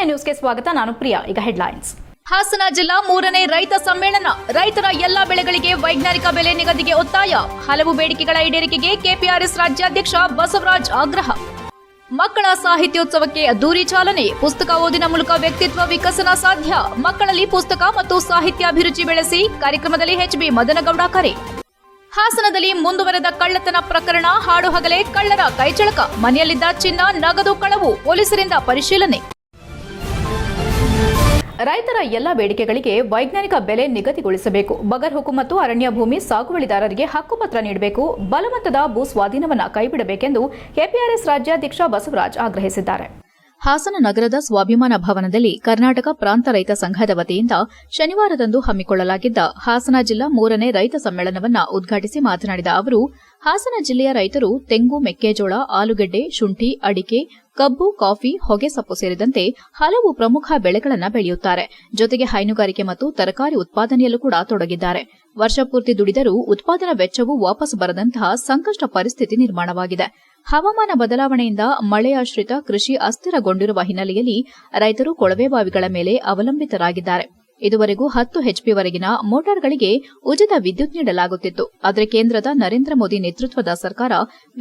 ನ್ಯೂಸ್ಗೆ ಸ್ವಾಗತ. ನಾನು ಪ್ರಿಯಾ. ಈಗ ಹೆಡ್ಲೈನ್ಸ್. ಹಾಸನ ಜಿಲ್ಲಾ 3ನೇ ರೈತ ಸಮ್ಮೇಳನ. ರೈತರ ಎಲ್ಲಾ ಬೆಳೆಗಳಿಗೆ ವೈಜ್ಞಾನಿಕ ಬೆಲೆ ನಿಗದಿಗೆ ಒತ್ತಾಯ. ಹಲವು ಬೇಡಿಕೆಗಳ ಈಡೇರಿಕೆಗೆ ಕೆಪಿಆರ್ಎಸ್ ರಾಜ್ಯಾಧ್ಯಕ್ಷ ಬಸವರಾಜ್ ಆಗ್ರಹ. ಮಕ್ಕಳ ಸಾಹಿತ್ಯೋತ್ಸವಕ್ಕೆ ಅದ್ದೂರಿ ಚಾಲನೆ. ಪುಸ್ತಕ ಓದಿನ ಮೂಲಕ ವ್ಯಕ್ತಿತ್ವ ವಿಕಸನ ಸಾಧ್ಯ. ಮಕ್ಕಳಲ್ಲಿ ಪುಸ್ತಕ ಮತ್ತು ಸಾಹಿತ್ಯ ಅಭಿರುಚಿ ಬೆಳೆಸಿ. ಕಾರ್ಯಕ್ರಮದಲ್ಲಿ ಎಚ್ಬಿ ಮದನಗೌಡ ಕರೆ. ಹಾಸನದಲ್ಲಿ ಮುಂದುವರೆದ ಕಳ್ಳತನ ಪ್ರಕರಣ. ಹಾಡು ಹಗಲೇ ಕಳ್ಳರ ಕೈಚಳಕ. ಮನೆಯಲ್ಲಿದ್ದ ಚಿನ್ನ, ನಗದು ಕಳವು. ಪೊಲೀಸರಿಂದ ಪರಿಶೀಲನೆ. ರೈತರ ಎಲ್ಲ ಬೇಡಿಕೆಗಳಿಗೆ ವೈಜ್ಞಾನಿಕ ಬೆಲೆ ನಿಗದಿಗೊಳಿಸಬೇಕು. ಬಗರ್ ಹುಕುಂ ಮತ್ತು ಅರಣ್ಯ ಭೂಮಿ ಸಾಗುವಳಿದಾರರಿಗೆ ಹಕ್ಕುಪತ್ರ ನೀಡಬೇಕು. ಬಲವಂತದ ಭೂ ಸ್ವಾಧೀನವನ್ನು ಕೈಬಿಡಬೇಕೆಂದು ಕೆಪಿಆರ್ಎಸ್ ರಾಜ್ಯಾಧ್ಯಕ್ಷ ಬಸವರಾಜ್ ಆಗ್ರಹಿಸಿದ್ದಾರೆ. ಹಾಸನ ನಗರದ ಸ್ವಾಭಿಮಾನ ಭವನದಲ್ಲಿ ಕರ್ನಾಟಕ ಪ್ರಾಂತ ರೈತ ಸಂಘದ ವತಿಯಿಂದ ಶನಿವಾರದಂದು ಹಮ್ಮಿಕೊಳ್ಳಲಾಗಿದ್ದ ಹಾಸನ ಜಿಲ್ಲಾ 3ನೇ ರೈತ ಸಮ್ಮೇಳನವನ್ನು ಉದ್ಘಾಟಿಸಿ ಮಾತನಾಡಿದ ಅವರು, ಹಾಸನ ಜಿಲ್ಲೆಯ ರೈತರು ತೆಂಗು, ಮೆಕ್ಕೆಜೋಳ, ಆಲೂಗೆಡ್ಡೆ, ಶುಂಠಿ, ಅಡಿಕೆ, ಕಬ್ಬು, ಕಾಫಿ, ಹೊಗೆಸೊಪ್ಪು ಸೇರಿದಂತೆ ಹಲವು ಪ್ರಮುಖ ಬೆಳೆಗಳನ್ನು ಬೆಳೆಯುತ್ತಾರೆ. ಜೊತೆಗೆ ಹೈನುಗಾರಿಕೆ ಮತ್ತು ತರಕಾರಿ ಉತ್ಪಾದನೆಯಲ್ಲೂ ಕೂಡ ತೊಡಗಿದ್ದಾರೆ. ವರ್ಷಪೂರ್ತಿ ದುಡಿದರೂ ಉತ್ಪಾದನಾ ವೆಚ್ಚವೂ ವಾಪಸ್ ಬರದಂತಹ ಸಂಕಷ್ಟ ಪರಿಸ್ಥಿತಿ ನಿರ್ಮಾಣವಾಗಿದೆ. ಹವಾಮಾನ ಬದಲಾವಣೆಯಿಂದ ಮಳೆಯಾಶ್ರಿತ ಕೃಷಿ ಅಸ್ಥಿರಗೊಂಡಿರುವ ಹಿನ್ನೆಲೆಯಲ್ಲಿ ರೈತರು ಕೊಳವೆ ಬಾವಿಗಳ ಮೇಲೆ ಅವಲಂಬಿತರಾಗಿದ್ದಾರೆ. ಇದುವರೆಗೂ 10 ಎಚ್ಪಿವರೆಗಿನ ಮೋಟಾರ್ಗಳಿಗೆ ಉಚಿತ ವಿದ್ಯುತ್ ನೀಡಲಾಗುತ್ತಿತ್ತು. ಆದರೆ ಕೇಂದ್ರದ ನರೇಂದ್ರ ಮೋದಿ ನೇತೃತ್ವದ ಸರ್ಕಾರ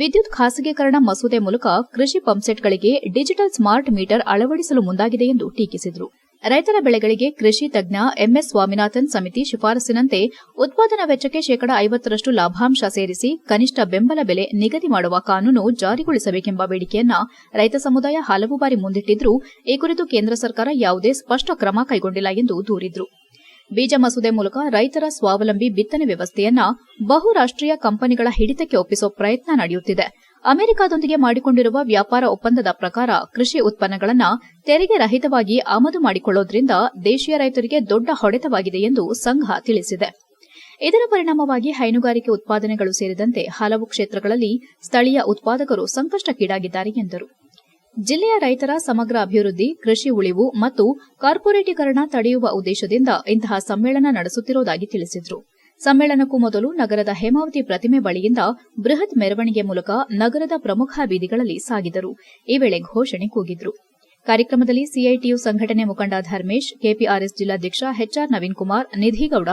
ವಿದ್ಯುತ್ ಖಾಸಗೀಕರಣ ಮಸೂದೆ ಮೂಲಕ ಕೃಷಿ ಪಂಪ್ಸೆಟ್ಗಳಿಗೆ ಡಿಜಿಟಲ್ ಸ್ಮಾರ್ಟ್ ಮೀಟರ್ ಅಳವಡಿಸಲು ಮುಂದಾಗಿದೆ ಎಂದು ಟೀಕಿಸಿದರು. ರೈತರ ಬೆಳೆಗಳಿಗೆ ಕೃಷಿ ತಜ್ಞ ಎಂಎಸ್ ಸ್ವಾಮಿನಾಥನ್ ಸಮಿತಿ ಶಿಫಾರಸಿನಂತೆ ಉತ್ಪಾದನಾ ವೆಚ್ಚಕ್ಕೆ ಶೇಕಡಾ 50ರಷ್ಟು ಲಾಭಾಂಶ ಸೇರಿಸಿ ಕನಿಷ್ಠ ಬೆಂಬಲ ಬೆಲೆ ನಿಗದಿ ಮಾಡುವ ಕಾನೂನು ಜಾರಿಗೊಳಿಸಬೇಕೆಂಬ ಬೇಡಿಕೆಯನ್ನ ರೈತ ಸಮುದಾಯ ಹಲವು ಬಾರಿ ಮುಂದಿಟ್ಟಿದ್ರೂ ಈ ಕುರಿತು ಕೇಂದ್ರ ಸರ್ಕಾರ ಯಾವುದೇ ಸ್ಪಷ್ಟ ಕ್ರಮ ಕೈಗೊಂಡಿಲ್ಲ ಎಂದು ದೂರಿದರು. ಬೀಜ ಮಸೂದೆ ಮೂಲಕ ರೈತರ ಸ್ವಾವಲಂಬಿ ಬಿತ್ತನೆ ವ್ಯವಸ್ಥೆಯನ್ನ ಬಹುರಾಷ್ಟೀಯ ಕಂಪನಿಗಳ ಹಿಡಿತಕ್ಕೆ ಒಪ್ಪಿಸುವ ಪ್ರಯತ್ನ ನಡೆಯುತ್ತಿದೆ. ಅಮೆರಿಕದೊಂದಿಗೆ ಮಾಡಿಕೊಂಡಿರುವ ವ್ಯಾಪಾರ ಒಪ್ಪಂದದ ಪ್ರಕಾರ ಕೃಷಿ ಉತ್ಪನ್ನಗಳನ್ನು ತೆರಿಗೆ ರಹಿತವಾಗಿ ಆಮದು ಮಾಡಿಕೊಳ್ಳುವುದರಿಂದ ದೇಶೀಯ ರೈತರಿಗೆ ದೊಡ್ಡ ಹೊಡೆತವಾಗಿದೆ ಎಂದು ಸಂಘ ತಿಳಿಸಿದೆ. ಇದರ ಪರಿಣಾಮವಾಗಿ ಹೈನುಗಾರಿಕೆ ಉತ್ಪಾದನೆಗಳು ಸೇರಿದಂತೆ ಹಲವು ಕ್ಷೇತ್ರಗಳಲ್ಲಿ ಸ್ಥಳೀಯ ಉತ್ಪಾದಕರು ಸಂಕಷ್ಟಕ್ಕೀಡಾಗಿದ್ದಾರೆ ಎಂದರು. ಜಿಲ್ಲೆಯ ರೈತರ ಸಮಗ್ರ ಅಭಿವೃದ್ಧಿ, ಕೃಷಿ ಉಳಿವು ಮತ್ತು ಕಾರ್ಪೊರೇಟೀಕರಣ ತಡೆಯುವ ಉದ್ದೇಶದಿಂದ ಇಂತಹ ಸಮ್ಮೇಳನ ನಡೆಸುತ್ತಿರುವುದಾಗಿ ತಿಳಿಸಿದರು. ಸಮ್ಮೇಳನಕ್ಕೂ ಮೊದಲು ನಗರದ ಹೇಮಾವತಿ ಪ್ರತಿಮೆ ಬಳಿಯಿಂದ ಬೃಹತ್ ಮೆರವಣಿಗೆ ಮೂಲಕ ನಗರದ ಪ್ರಮುಖ ಬೀದಿಗಳಲ್ಲಿ ಸಾಗಿದರು. ಈ ವೇಳೆ ಘೋಷಣೆ ಕೂಗಿದ್ರು. ಕಾರ್ಯಕ್ರಮದಲ್ಲಿ ಸಿಐಟಿಯು ಸಂಘಟನೆ ಮುಖಂಡ ಧರ್ಮೇಶ್, ಕೆಪಿಆರ್ಎಸ್ ಜಿಲ್ಲಾಧ್ಯಕ್ಷ ಎಚ್ಆರ್ ನವೀನ್ ಕುಮಾರ್, ನಿಧಿಗೌಡ,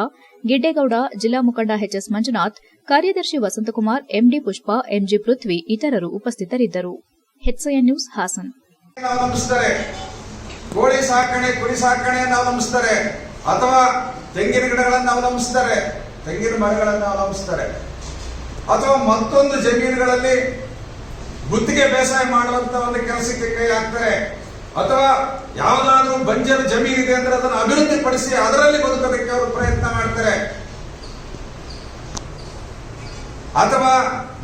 ಗಿಡ್ಡೇಗೌಡ, ಜಿಲ್ಲಾ ಮುಖಂಡ ಎಚ್ಎಸ್ ಮಂಜುನಾಥ್, ಕಾರ್ಯದರ್ಶಿ ವಸಂತಕುಮಾರ್, ಎಂಡಿ ಪುಷ್ಪ, ಎಂಜಿ ಪೃಥ್ವಿ ಇತರರು ಉಪಸ್ಥಿತರಿದ್ದರು. HCN news Hassan. ಕೋಳಿ ಸಾಕಣೆ, ಕುರಿ ಸಾಕಣೆಯನ್ನು ಅವಲಂಬಿಸುತ್ತಾರೆ ಅಥವಾ ತೆಂಗಿನ ಗಿಡಗಳನ್ನು ಅವಲಂಬಿಸುತ್ತಾರೆ, ತೆಂಗಿನ ಮರಗಳನ್ನು ಅವಲಂಬಿಸುತ್ತಾರೆ, ಅಥವಾ ಮತ್ತೊಂದು ಜಮೀನುಗಳಲ್ಲಿ ಗುತ್ತಿಗೆ ಬೇಸಾಯ ಮಾಡುವಂತ ಒಂದು ಕೆಲಸಕ್ಕೆ ಕೈ ಹಾಕ್ತಾರೆ, ಅಥವಾ ಯಾವುದಾದ್ರೂ ಬಂಜರು ಜಮೀನಿದೆ ಅಂದ್ರೆ ಅದನ್ನು ಅಭಿವೃದ್ಧಿಪಡಿಸಿ ಅದರಲ್ಲಿ ಬದುಕೋದಕ್ಕೆ ಅವರು ಪ್ರಯತ್ನ ಮಾಡ್ತಾರೆ, ಅಥವಾ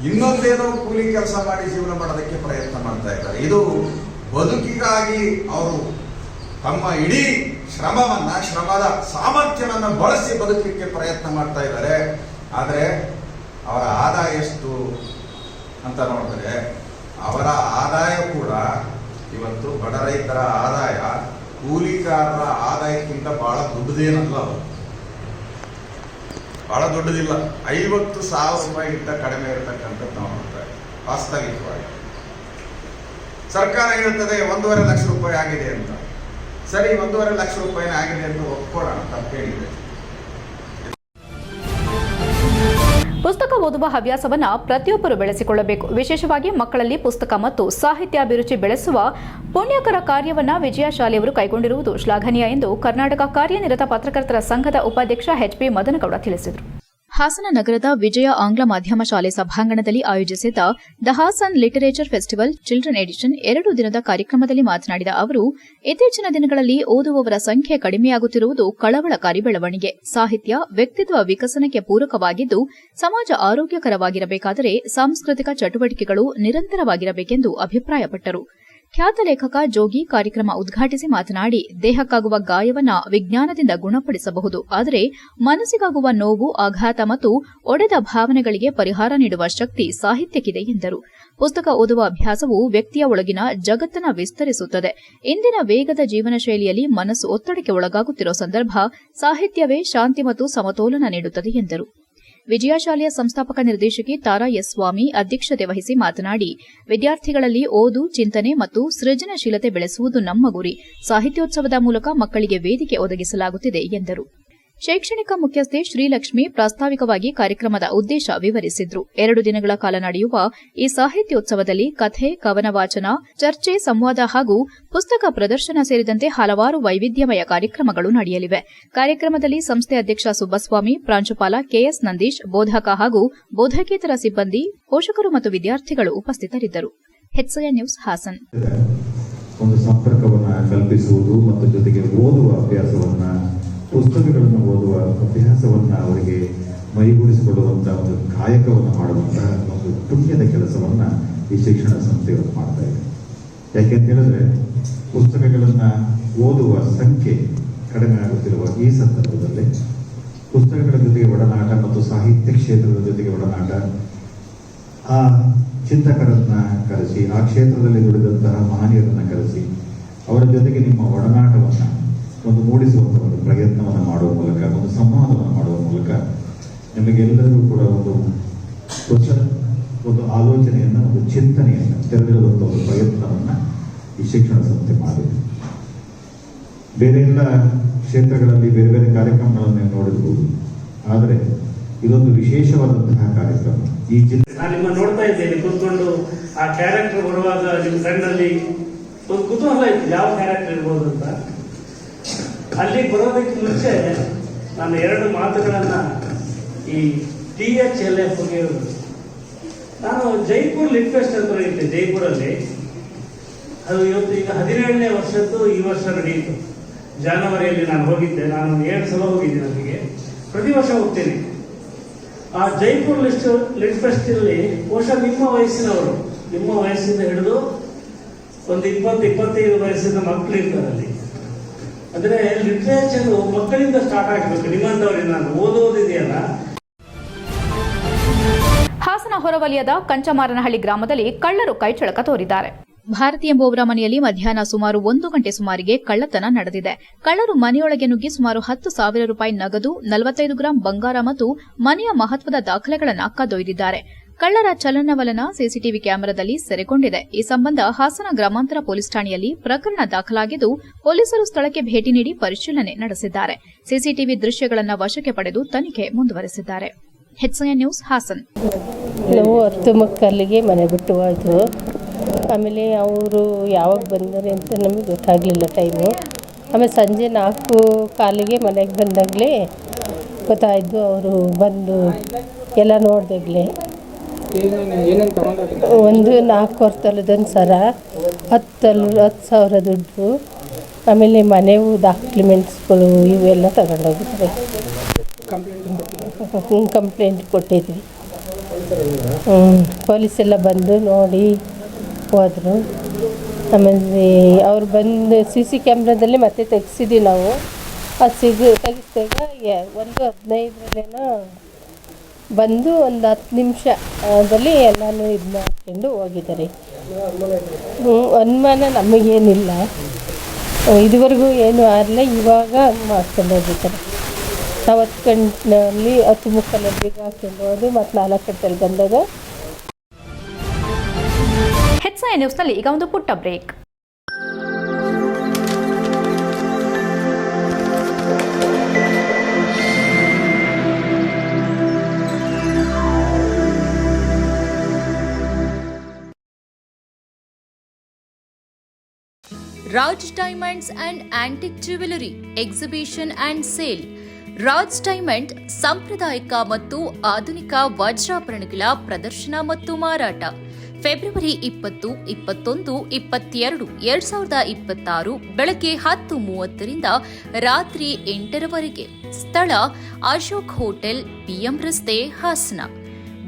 ಇನ್ನೊಂದೇನೋ ಕೂಲಿ ಕೆಲಸ ಮಾಡಿ ಜೀವನ ಮಾಡೋದಕ್ಕೆ ಪ್ರಯತ್ನ ಮಾಡ್ತಾ ಇದ್ದಾರೆ. ಇದು ಬದುಕಿಗಾಗಿ ಅವರು ತಮ್ಮ ಇಡೀ ಶ್ರಮದ ಸಾಮರ್ಥ್ಯವನ್ನು ಬಳಸಿ ಬದುಕಲಿಕ್ಕೆ ಪ್ರಯತ್ನ ಮಾಡ್ತಾ ಇದ್ದಾರೆ. ಆದರೆ ಅವರ ಆದಾಯ ಎಷ್ಟು ಅಂತ ನೋಡಿದ್ರೆ ಅವರ ಆದಾಯ ಕೂಡ ಇವತ್ತು ಬಡ ರೈತರ ಆದಾಯ ಕೂಲಿಕಾರರ ಆದಾಯಕ್ಕಿಂತ ಬಹಳ ದೊಡ್ಡದೇನಲ್ಲ, ಬಹಳ ದೊಡ್ಡದಿಲ್ಲ. 50,000 ರೂಪಾಯಿಗಿಂತ ಕಡಿಮೆ ಇರತಕ್ಕಂಥದ್ದು ನಾವು ನೋಡ್ತಾ ಇದ್ದೀವಿ. ವಾಸ್ತವಿಕವಾಗಿ ಸರ್ಕಾರ ಹೇಳ್ತದೆ 1.5 ಲಕ್ಷ ರೂಪಾಯಿ ಆಗಿದೆ ಅಂತ. ಸರಿ, 1.5 ಲಕ್ಷ ರೂಪಾಯಿನ ಆಗಿದೆ ಅಂತ ಒಪ್ಕೊಳ್ಳೋಣ, ತಪ್ಪೇನಿದೆ. ಪುಸ್ತಕ ಓದುವ ಹವ್ಯಾಸವನ್ನು ಪ್ರತಿಯೊಬ್ಬರು ಬೆಳೆಸಿಕೊಳ್ಳಬೇಕು. ವಿಶೇಷವಾಗಿ ಮಕ್ಕಳಲ್ಲಿ ಪುಸ್ತಕ ಮತ್ತು ಸಾಹಿತ್ಯ ಅಭಿರುಚಿ ಬೆಳೆಸುವ ಪುಣ್ಯಕರ ಕಾರ್ಯವನ್ನು ವಿಜಯಶಾಲಿಯವರು ಕೈಗೊಂಡಿರುವುದು ಶ್ಲಾಘನೀಯ ಎಂದು ಕರ್ನಾಟಕ ಕಾರ್ಯನಿರತ ಪತ್ರಕರ್ತರ ಸಂಘದ ಉಪಾಧ್ಯಕ್ಷ ಎಚ್ಬಿ ಮದನಗೌಡ ತಿಳಿಸಿದರು. ಹಾಸನ ನಗರದ ವಿಜಯ ಆಂಗ್ಲ ಮಾಧ್ಯಮ ಶಾಲೆ ಸಭಾಂಗಣದಲ್ಲಿ ಆಯೋಜಿಸಿದ್ದ the Hassan literature festival children edition 2 ದಿನದ ಕಾರ್ಯಕ್ರಮದಲ್ಲಿ ಮಾತನಾಡಿದ ಅವರು, ಇತ್ತೀಚಿನ ದಿನಗಳಲ್ಲಿ ಓದುವವರ ಸಂಖ್ಯೆ ಕಡಿಮೆಯಾಗುತ್ತಿರುವುದು ಕಳವಳಕಾರಿ ಬೆಳವಣಿಗೆ. ಸಾಹಿತ್ಯ ವ್ಯಕ್ತಿತ್ವ ವಿಕಸನಕ್ಕೆ ಪೂರಕವಾಗಿದ್ದು ಸಮಾಜ ಆರೋಗ್ಯಕರವಾಗಿರಬೇಕಾದರೆ ಸಾಂಸ್ಕೃತಿಕ ಚಟುವಟಿಕೆಗಳು ನಿರಂತರವಾಗಿರಬೇಕೆಂದು ಅಭಿಪ್ರಾಯಪಟ್ಟರು. ಖ್ಯಾತ ಲೇಖಕ ಜೋಗಿ ಕಾರ್ಯಕ್ರಮ ಉದ್ಘಾಟಿಸಿ ಮಾತನಾಡಿ, ದೇಹಕ್ಕಾಗುವ ಗಾಯವನ್ನ ವಿಜ್ಞಾನದಿಂದ ಗುಣಪಡಿಸಬಹುದು, ಆದರೆ ಮನಸ್ಸಿಗಾಗುವ ನೋವು, ಆಘಾತ ಮತ್ತು ಒಡೆದ ಭಾವನೆಗಳಿಗೆ ಪರಿಹಾರ ನೀಡುವ ಶಕ್ತಿ ಸಾಹಿತ್ಯಕ್ಕಿದೆ ಎಂದರು. ಪುಸ್ತಕ ಓದುವ ಅಭ್ಯಾಸವು ವ್ಯಕ್ತಿಯ ಒಳಗಿನ ಜಗತ್ತನ್ನು ವಿಸ್ತರಿಸುತ್ತದೆ. ಇಂದಿನ ವೇಗದ ಜೀವನ ಶೈಲಿಯಲ್ಲಿ ಮನಸ್ಸು ಒತ್ತಡಕ್ಕೆ ಒಳಗಾಗುತ್ತಿರುವ ಸಂದರ್ಭ ಸಾಹಿತ್ಯವೇ ಶಾಂತಿ ಮತ್ತು ಸಮತೋಲನ ನೀಡುತ್ತದೆ ಎಂದರು. ವಿಜಯಶಾಲೆಯ ಸಂಸ್ಥಾಪಕ ನಿರ್ದೇಶಕಿ ತಾರಾ ಎಸ್ ಸ್ವಾಮಿ ಅಧ್ಯಕ್ಷತೆ ವಹಿಸಿ ಮಾತನಾಡಿ, ವಿದ್ಯಾರ್ಥಿಗಳಲ್ಲಿ ಓದು, ಚಿಂತನೆ ಮತ್ತು ಸೃಜನಶೀಲತೆ ಬೆಳೆಸುವುದು ನಮ್ಮ ಗುರಿ. ಸಾಹಿತ್ಯೋತ್ಸವದ ಮೂಲಕ ಮಕ್ಕಳಿಗೆ ವೇದಿಕೆ ಒದಗಿಸಲಾಗುತ್ತಿದೆ ಎಂದರು. ಶೈಕ್ಷಣಿಕ ಮುಖ್ಯಸ್ಥೆ ಶ್ರೀಲಕ್ಷ್ಮಿ ಪ್ರಾಸ್ತಾವಿಕವಾಗಿ ಕಾರ್ಯಕ್ರಮದ ಉದ್ದೇಶ ವಿವರಿಸಿದ್ರು. 2 ದಿನಗಳ ಕಾಲ ನಡೆಯುವ ಈ ಸಾಹಿತ್ಯೋತ್ಸವದಲ್ಲಿ ಕಥೆ, ಕವನ ವಾಚನ, ಚರ್ಚೆ, ಸಂವಾದ ಹಾಗೂ ಪುಸ್ತಕ ಪ್ರದರ್ಶನ ಸೇರಿದಂತೆ ಹಲವಾರು ವೈವಿಧ್ಯಮಯ ಕಾರ್ಯಕ್ರಮಗಳು ನಡೆಯಲಿವೆ. ಕಾರ್ಯಕ್ರಮದಲ್ಲಿ ಸಂಸ್ಥೆ ಅಧ್ಯಕ್ಷ ಸುಬ್ಬಸ್ವಾಮಿ, ಪ್ರಾಂಶುಪಾಲ ಕೆಎಸ್ ನಂದೀಶ್, ಬೋಧಕ ಹಾಗೂ ಬೋಧಕೇತರ ಸಿಬ್ಬಂದಿ, ಪೋಷಕರು ಮತ್ತು ವಿದ್ಯಾರ್ಥಿಗಳು ಉಪಸ್ಥಿತರಿದ್ದರು. HCI news Hassan. ಒಂದು ಸಂಪರ್ಕವನ್ನು ಕಲ್ಪಿಸುವುದು ಮತ್ತು ಜೊತೆಗೆ ಓದುವ ಅಭ್ಯಾಸವನ್ನ, ಪುಸ್ತಕಗಳನ್ನು ಓದುವ ಅಭ್ಯಾಸವನ್ನ ಅವರಿಗೆ ಮೈಗೂಡಿಸಿಕೊಳ್ಳುವಂತಹ ಒಂದು ಕಾಯಕವನ್ನು ಮಾಡುವಂತಹ ಒಂದು ಪುಣ್ಯದ ಕೆಲಸವನ್ನ ಈ ಶಿಕ್ಷಣ ಸಂಸ್ಥೆಗಳು ಮಾಡ್ತಾ ಇದೆ. ಯಾಕೆಂತ ಹೇಳಿದ್ರೆ ಪುಸ್ತಕಗಳನ್ನ ಓದುವ ಸಂಖ್ಯೆ ಕಡಿಮೆ ಆಗುತ್ತಿರುವ ಈ ಸಂದರ್ಭದಲ್ಲಿ ಪುಸ್ತಕಗಳ ಜೊತೆಗೆ ಒಡನಾಟ ಮತ್ತು ಸಾಹಿತ್ಯ ಕ್ಷೇತ್ರದ ಜೊತೆಗೆ ಒಡನಾಟ, ಆ ಚಿಂತಕರನ್ನ ಕರೆಸಿ, ಆ ಕ್ಷೇತ್ರದಲ್ಲಿ ದುಡಿದಂತಹ ಮಹನೀಯರನ್ನ ಕರೆಸಿ ಅವರ ಜೊತೆಗೆ ನಿಮ್ಮ ಒಡನಾಟವನ್ನ ಒಂದು ಮೂಡಿಸುವಂತಹ ಒಂದು ಪ್ರಯತ್ನವನ್ನು ಮಾಡುವ ಮೂಲಕ, ಒಂದು ಸಂವಾದವನ್ನು ಮಾಡುವ ಮೂಲಕ ನಿಮಗೆಲ್ಲರಿಗೂ ಕೂಡ ಒಂದು ಆಲೋಚನೆಯನ್ನು, ಒಂದು ಚಿಂತನೆಯನ್ನು ತೆರೆದಿರುವಂತಹ ಒಂದು ಪ್ರಯತ್ನವನ್ನು ಈ ಶಿಕ್ಷಣ ಸಂಸ್ಥೆ ಮಾಡಿದೆ. ಬೇರೆ ಎಲ್ಲ ಕ್ಷೇತ್ರಗಳಲ್ಲಿ ಬೇರೆ ಬೇರೆ ಕಾರ್ಯಕ್ರಮಗಳನ್ನು ನೋಡಿರ್ಬೋದು, ಆದರೆ ಇದೊಂದು ವಿಶೇಷವಾದಂತಹ ಕಾರ್ಯಕ್ರಮ. ಈ ನಾನು ನಿಮ್ಮ ನೋಡ್ತಾ ಇದ್ದೇನೆ ಕೂತ್ಕೊಂಡು, ಆ ಕ್ಯಾರೆಕ್ಟರ್ ಬರುವಾಗ ನಿಮ್ಮ ಕಣ್ಣಲ್ಲಿ ಒಂದು ಕುತೂಹಲ ಇತ್ತು, ಯಾವ ಕ್ಯಾರೆಕ್ಟರ್ ಇರ್ಬೋದು ಅಂತ. ಅಲ್ಲಿ ಬರೋದಕ್ಕೆ ಮುಂಚೆ ನಾನು 2 ಮಾತುಗಳನ್ನ ಈ THLF ಹೇಳಿದ್ರು. ನಾನು ಜೈಪುರ್ ಲಿಟ್ ಫೆಸ್ಟ್ ಅಂತ ಇದ್ದೆ ಜೈಪುರಲ್ಲಿ. ಅದು ಇವತ್ತು ಈಗ 17ನೇ ವರ್ಷದ್ದು ಈ ವರ್ಷ ನಡೆಯಿತು. ಜನವರಿಯಲ್ಲಿ ನಾನು ಹೋಗಿದ್ದೆ. ನಾನು 7 ಸಲ ಹೋಗಿದ್ದೀನಿ. ಅಲ್ಲಿಗೆ ಪ್ರತಿ ವರ್ಷ ಹೋಗ್ತೇನೆ. ಆ ಜೈಪುರ್ ಲಿಟ್ ಫೆಸ್ಟ್ ಅಲ್ಲಿ ಬಹುಶಃ ನಿಮ್ಮ ವಯಸ್ಸಿನವರು, ನಿಮ್ಮ ವಯಸ್ಸಿಂದ ಹಿಡಿದು ಒಂದು 20-25 ವಯಸ್ಸಿನ ಮಕ್ಕಳು ಇರ್ತಾರೆ ಅಲ್ಲಿ. ಅಂದ್ರೆ ಲಿಟ್ರೇಚರ್ ಮಕ್ಕಳಿಂದ ಸ್ಟಾರ್ಟ್ ಆಗಬೇಕು. ನಿಮ್ಮಂತವರಿಂದ ಓದೋದಿದೆಯಲ್ಲ. ಹಾಸನ ಹೊರವಲಯದ ಕಂಚಮಾರನಹಳ್ಳಿ ಗ್ರಾಮದಲ್ಲಿ ಕಳ್ಳರು ಕೈಚಳಕ ತೋರಿದ್ದಾರೆ. ಭಾರತಿ ಎಂಬುವವರ ಮನೆಯಲ್ಲಿ ಮಧ್ಯಾಹ್ನ ಸುಮಾರು 1 ಗಂಟೆ ಸುಮಾರಿಗೆ ಕಳ್ಳತನ ನಡೆದಿದೆ. ಕಳ್ಳರು ಮನೆಯೊಳಗೆ ನುಗ್ಗಿ ಸುಮಾರು 10,000 ರೂಪಾಯಿ ನಗದು, 45 ಗ್ರಾಂ ಬಂಗಾರ ಮತ್ತು ಮನೆಯ ಮಹತ್ವದ ದಾಖಲೆಗಳನ್ನು ಕದ್ದೊಯ್ದಿದ್ದಾರೆ. ಕಳ್ಳರ ಚಲನವಲನ ಸಿಸಿಟಿವಿ ಕ್ಯಾಮೆರಾದಲ್ಲಿ ಸೆರೆಗೊಂಡಿದೆ. ಈ ಸಂಬಂಧ ಹಾಸನ ಗ್ರಾಮಾಂತರ ಪೊಲೀಸ್ ಠಾಣೆಯಲ್ಲಿ ಪ್ರಕರಣ ದಾಖಲಾಗಿದ್ದು, ಪೊಲೀಸರು ಸ್ಥಳಕ್ಕೆ ಭೇಟಿ ನೀಡಿ ಪರಿಶೀಲನೆ ನಡೆಸಿದ್ದಾರೆ. ಸಿಸಿಟಿವಿ ದೃಶ್ಯಗಳನ್ನು ವಶಕ್ಕೆ ಪಡೆದು ತನಿಖೆ ಮುಂದುವರೆಸಿದ್ದಾರೆ. HCI news Hassan. ನಾವು 10 ಮಕ್ಕಳಿಗೆ ಮನೆ ಬಿಟ್ಟು ಹೋದ್ರು. ಆಮೇಲೆ ಅವರು ಯಾವಾಗ ಬಂದರೆ ಅಂತ ನಮಗೆ ಗೊತ್ತಾಗಲಿಲ್ಲ ಟೈಮು. ಆಮೇಲೆ ಸಂಜೆ 4:15 ಮನೆಗೆ ಬಂದಾಗಲೇ ಗೊತ್ತಾಯಿತು. ಅವರು ಬಂದು ಎಲ್ಲ ನೋಡಿದಾಗಲೇ ಒಂದು 4 ತೊಲದೊಂದು ಸರ, 10,000 ದುಡ್ಡು, ಆಮೇಲೆ ಮನೆವು ಡಾಕ್ಯುಮೆಂಟ್ಸ್ಗಳು ಇವೆಲ್ಲ ತಗೊಂಡೋಗಿದ್ದಾರೆ. ಕಂಪ್ಲೇಂಟ್ ಕೊಟ್ಟಿದ್ವಿ. ಪೊಲೀಸೆಲ್ಲ ಬಂದು ನೋಡಿ ಹೋದರು. ಆಮೇಲೆ ಅವ್ರು ಬಂದು CC ಕ್ಯಾಮ್ರಾದಲ್ಲಿ ಮತ್ತೆ ತೆಗೆಸಿದ್ವಿ ನಾವು. ಅದು ತೆಗಿಸಿದಾಗ 1:15 ಬಂದು ಒಂದು 10 ನಿಮಿಷದಲ್ಲಿ ಎಲ್ಲನೂ ಇದು ಮಾಡ್ಕೊಂಡು ಹೋಗಿದ್ದಾರೆ. ಅನುಮಾನ ನಮಗೇನಿಲ್ಲ, ಇದುವರೆಗೂ ಏನೂ ಆಗಲಿಲ್ಲ. ಇವಾಗ ಮಾಡ್ಕೊಂಡು ಹೋಗಿದ್ದಾರೆ. ನಾವು 10 ಗಂಟೆಯಲ್ಲಿ 10:30 ಹಾಕ್ಕೊಂಡು ಹೋದು ಮತ್ತು 4 ಗಂಟೆಯಲ್ಲಿ ಬಂದಾಗ. HCI ನ್ಯೂಸ್ನಲ್ಲಿ ಈಗ ಒಂದು ಪುಟ್ಟ break. Raj Diamonds and Antique Jewelry Exhibition and Sale. Raj diamond ಸಾಂಪ್ರದಾಯಿಕ ಮತ್ತು ಆಧುನಿಕ ವಜ್ರಾಭರಣಗಳ ಪ್ರದರ್ಶನ ಮತ್ತು ಮಾರಾಟ ಫೆಬ್ರವರಿ 20, 21, 22, 2026 ಬೆಳಗ್ಗೆ 10:30ರಿಂದ ರಾತ್ರಿ 8ರವರೆಗೆ. ಸ್ಥಳ ಅಶೋಕ್ ಹೋಟೆಲ್, PM ರಸ್ತೆ, ಹಾಸನ.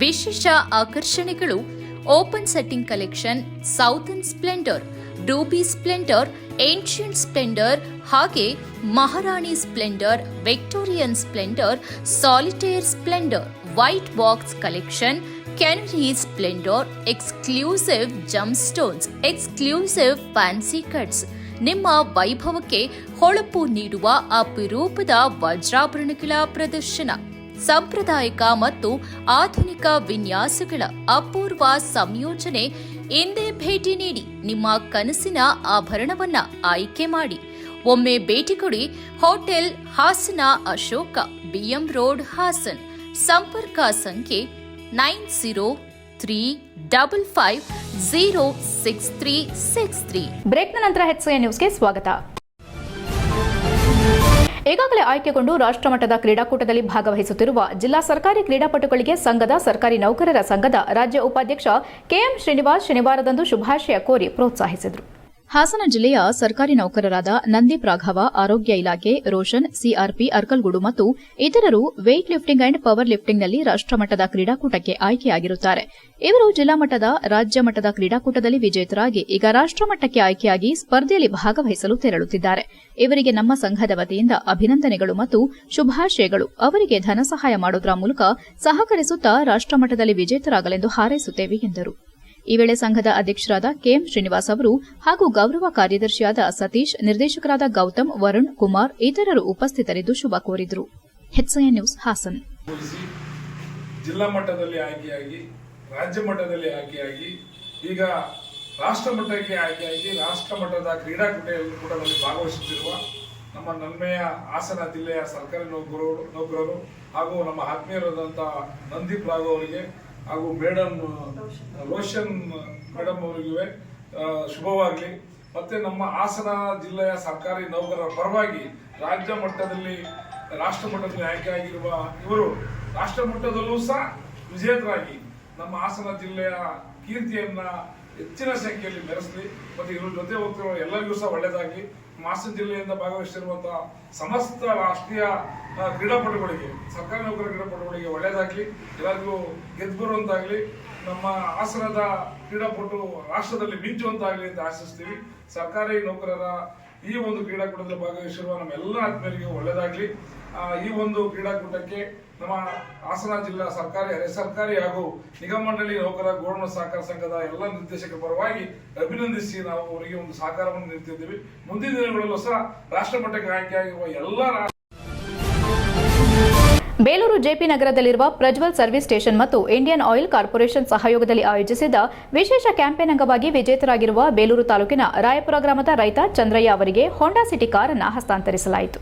ವಿಶೇಷ ಆಕರ್ಷಣೆಗಳು: open setting collection, southern splendour, ruby splendour, ancient splendour ಹಾಗೆ Maharani splendour, Victorian splendour, solitaire splendour, white box collection, canary splendour, exclusive gem stones, exclusive fancy cuts. ನಿಮ್ಮ ವೈಭವಕ್ಕೆ ಹೊಳಪು ನೀಡುವ ಅಪರೂಪದ ವಜ್ರಾಭರಣಗಳ ಪ್ರದರ್ಶನ. ಸಾಂಪ್ರದಾಯಿಕ ಮತ್ತು ಆಧುನಿಕ ವಿನ್ಯಾಸಗಳ ಅಪೂರ್ವ ಸಂಯೋಜನೆ. ಇಂದೇ ಭೇಟಿ ನೀಡಿ ನಿಮ್ಮ ಕನಸಿನ ಆಭರಣವನ್ನ ಆಯ್ಕೆ ಮಾಡಿ. ಒಮ್ಮೆ ಭೇಟಿ ಕೊಡಿ. Hotel Hassan Ashoka, BM road, Hassan. ಸಂಪರ್ಕ ಸಂಖ್ಯೆ 9035506363. ಬ್ರೇಕ್ನ ನಂತರ HCN ನ್ಯೂಸ್ಗೆ ಸ್ವಾಗತ. ಈಗಾಗಲೇ ಆಯ್ಕೆಗೊಂಡು ರಾಷ್ಟ್ರಮಟ್ಟದ ಕ್ರೀಡಾಕೂಟದಲ್ಲಿ ಭಾಗವಹಿಸುತ್ತಿರುವ ಜಿಲ್ಲಾ ಸರ್ಕಾರಿ ಕ್ರೀಡಾಪಟುಗಳಿಗೆ ಸಂಘದ ಸರ್ಕಾರಿ ನೌಕರರ ಸಂಘದ ರಾಜ್ಯ ಉಪಾಧ್ಯಕ್ಷ ಕೆಎಂ ಶ್ರೀನಿವಾಸ್ ಶನಿವಾರದಂದು ಶುಭಾಶಯ ಕೋರಿ ಪ್ರೋತ್ಸಾಹಿಸಿದರು. ಹಾಸನ ಜಿಲ್ಲೆಯ ಸರ್ಕಾರಿ ನೌಕರರಾದ ನಂದೀಪ್ ರಾಘವ, ಆರೋಗ್ಯ ಇಲಾಖೆ, ರೋಷನ್, ಸಿಆರ್ಪಿ ಅರ್ಕಲ್ಗೂಡು ಮತ್ತು ಇತರರು ವೇಟ್ ಲಿಫ್ಟಿಂಗ್ ಅಂಡ್ ಪವರ್ ಲಿಫ್ಟಿಂಗ್ನಲ್ಲಿ ರಾಷ್ಟ್ರಮಟ್ಟದ ಕ್ರೀಡಾಕೂಟಕ್ಕೆ ಆಯ್ಕೆಯಾಗಿರುತ್ತಾರೆ. ಇವರು ಜಿಲ್ಲಾ ಮಟ್ಟದ, ರಾಜ್ಯ ಮಟ್ಟದ ಕ್ರೀಡಾಕೂಟದಲ್ಲಿ ವಿಜೇತರಾಗಿ ಈಗ ರಾಷ್ಟ್ರಮಟ್ಟಕ್ಕೆ ಆಯ್ಕೆಯಾಗಿ ಸ್ಪರ್ಧೆಯಲ್ಲಿ ಭಾಗವಹಿಸಲು ತೆರಳುತ್ತಿದ್ದಾರೆ. ಇವರಿಗೆ ನಮ್ಮ ಸಂಘದ ವತಿಯಿಂದ ಅಭಿನಂದನೆಗಳು ಮತ್ತು ಶುಭಾಶಯಗಳು. ಅವರಿಗೆ ಧನ ಸಹಾಯ ಮಾಡುವುದರ ಮೂಲಕ ಸಹಕರಿಸುತ್ತಾ ರಾಷ್ಟ್ರಮಟ್ಟದಲ್ಲಿ ವಿಜೇತರಾಗಲೆಂದು ಹಾರೈಸುತ್ತೇವೆ ಎಂದರು. ಈ ವೇಳೆ ಸಂಘದ ಅಧ್ಯಕ್ಷರಾದ ಕೆಎಂ ಶ್ರೀನಿವಾಸ್ ಅವರು ಹಾಗೂ ಗೌರವ ಕಾರ್ಯದರ್ಶಿಯಾದ ಸತೀಶ್, ನಿರ್ದೇಶಕರಾದ ಗೌತಮ್, ವರುಣ್, ಕುಮಾರ್ ಇತರರು ಉಪಸ್ಥಿತರಿದ್ದು ಶುಭ ಕೋರಿದರು. HCN news Hassan. ಜಿಲ್ಲಾ ಮಟ್ಟದಲ್ಲಿ ಆಯ್ಕೆಯಾಗಿ, ರಾಜ್ಯ ಮಟ್ಟದಲ್ಲಿ ಆಯ್ಕೆಯಾಗಿ, ಈಗ ರಾಷ್ಟ್ರ ಮಟ್ಟಕ್ಕೆ ಆಯ್ಕೆಯಾಗಿ ರಾಷ್ಟ್ರ ಮಟ್ಟದ ಕ್ರೀಡಾಕೂಟದಲ್ಲಿ ಭಾಗವಹಿಸುತ್ತಿರುವ ನಮ್ಮ ನನ್ಮೆಯ ಹಾಸನ ಜಿಲ್ಲೆಯ ಸರ್ಕಾರಿ ನೌಕರರು ಹಾಗೂ ನಮ್ಮ ಆತ್ಮೀಯರಾದಂತಹ ನಂದೀಪ್ ರಾಘವ್ ಅವರಿಗೆ ಹಾಗೂ ಮೇಡಮ್ ರೋಷನ್ ಮೇಡಮ್ ಅವರಿಗೆ ಶುಭವಾಗಲಿ. ಮತ್ತೆ ನಮ್ಮ ಹಾಸನ ಜಿಲ್ಲೆಯ ಸರ್ಕಾರಿ ನೌಕರರ ಪರವಾಗಿ ರಾಜ್ಯ ಮಟ್ಟದಲ್ಲಿ, ರಾಷ್ಟ್ರ ಮಟ್ಟದಲ್ಲಿ ಆಯ್ಕೆಯಾಗಿರುವ ಇವರು ರಾಷ್ಟ್ರ ಮಟ್ಟದಲ್ಲೂ ಸಹ ವಿಜೇತರಾಗಿ ನಮ್ಮ ಹಾಸನ ಜಿಲ್ಲೆಯ ಕೀರ್ತಿಯನ್ನ ಹೆಚ್ಚಿನ ಸಂಖ್ಯೆಯಲ್ಲಿ ಮೆರೆಸಲಿ. ಮತ್ತೆ ಇವ್ರ ಜೊತೆ ಹೋಗ್ತಿರುವ ಎಲ್ಲರಿಗೂ ಸಹ ಒಳ್ಳೆಯದಾಗಲಿ. ಹಾಸನ ಜಿಲ್ಲೆಯಿಂದ ಭಾಗವಹಿಸಿರುವಂತಹ ಸಮಸ್ತ ರಾಷ್ಟ್ರೀಯ ಕ್ರೀಡಾಪಟುಗಳಿಗೆ, ಸರ್ಕಾರಿ ನೌಕರ ಕ್ರೀಡಾಪಟುಗಳಿಗೆ ಒಳ್ಳೆಯದಾಗಲಿ, ಎಲ್ಲರಿಗೂ ಗೆದ್ದು ಬರುವಂತಾಗಲಿ, ನಮ್ಮ ಹಾಸನದ ಕ್ರೀಡಾಪಟು ರಾಷ್ಟ್ರದಲ್ಲಿ ಮಿಂಚುವಂತಾಗಲಿ ಅಂತ ಆಶಿಸ್ತೀವಿ. ಸರ್ಕಾರಿ ನೌಕರರ ಈ ಒಂದು ಕ್ರೀಡಾಕೂಟದಲ್ಲಿ ಭಾಗವಹಿಸಿರುವ ನಮ್ಮ ಎಲ್ಲ ಆತ್ಮೀಯರಿಗೆ ಒಳ್ಳೆಯದಾಗಲಿ. ಈ ಒಂದು ಕ್ರೀಡಾಕೂಟಕ್ಕೆ ನಮ್ಮ ಹಾಸನ ಜಿಲ್ಲಾ ಸರ್ಕಾರಿ, ಅರೆ ಸರ್ಕಾರಿ ಹಾಗೂ ನಿಗಮ ಮಂಡಳಿ ನೌಕರ ಗೌರವ ಸಹಕಾರ ಸಂಘದ ಎಲ್ಲ ನಿರ್ದೇಶಕರ ಪರವಾಗಿ ಅಭಿನಂದಿಸಿ ನಾವು ಅವರಿಗೆ ಒಂದು ಸಹಕಾರವನ್ನು ನೀಡುತ್ತಿದ್ದೀವಿ. ಮುಂದಿನ ದಿನಗಳಲ್ಲೂ ಸಹ ರಾಷ್ಟ್ರ ಮಟ್ಟಕ್ಕೆ ಆಯ್ಕೆಯಾಗಿರುವ ಎಲ್ಲ ಬೇಲೂರು ಜೆಪಿ ನಗರದಲ್ಲಿರುವ ಪ್ರಜ್ವಲ್ ಸರ್ವಿಸ್ ಸ್ಟೇಷನ್ ಮತ್ತು ಇಂಡಿಯನ್ ಆಯಿಲ್ ಕಾರ್ಪೊರೇಷನ್ ಸಹಯೋಗದಲ್ಲಿ ಆಯೋಜಿಸಿದ್ದ ವಿಶೇಷ ಕ್ಯಾಂಪೇನ್ ಅಂಗವಾಗಿ ವಿಜೇತರಾಗಿರುವ ಬೇಲೂರು ತಾಲೂಕಿನ ರಾಯಪುರ ಗ್ರಾಮದ ರೈತ ಚಂದ್ರಯ್ಯ ಅವರಿಗೆ ಹೋಂಡಾ ಸಿಟಿ ಕಾರನ್ನು ಹಸ್ತಾಂತರಿಸಲಾಯಿತು.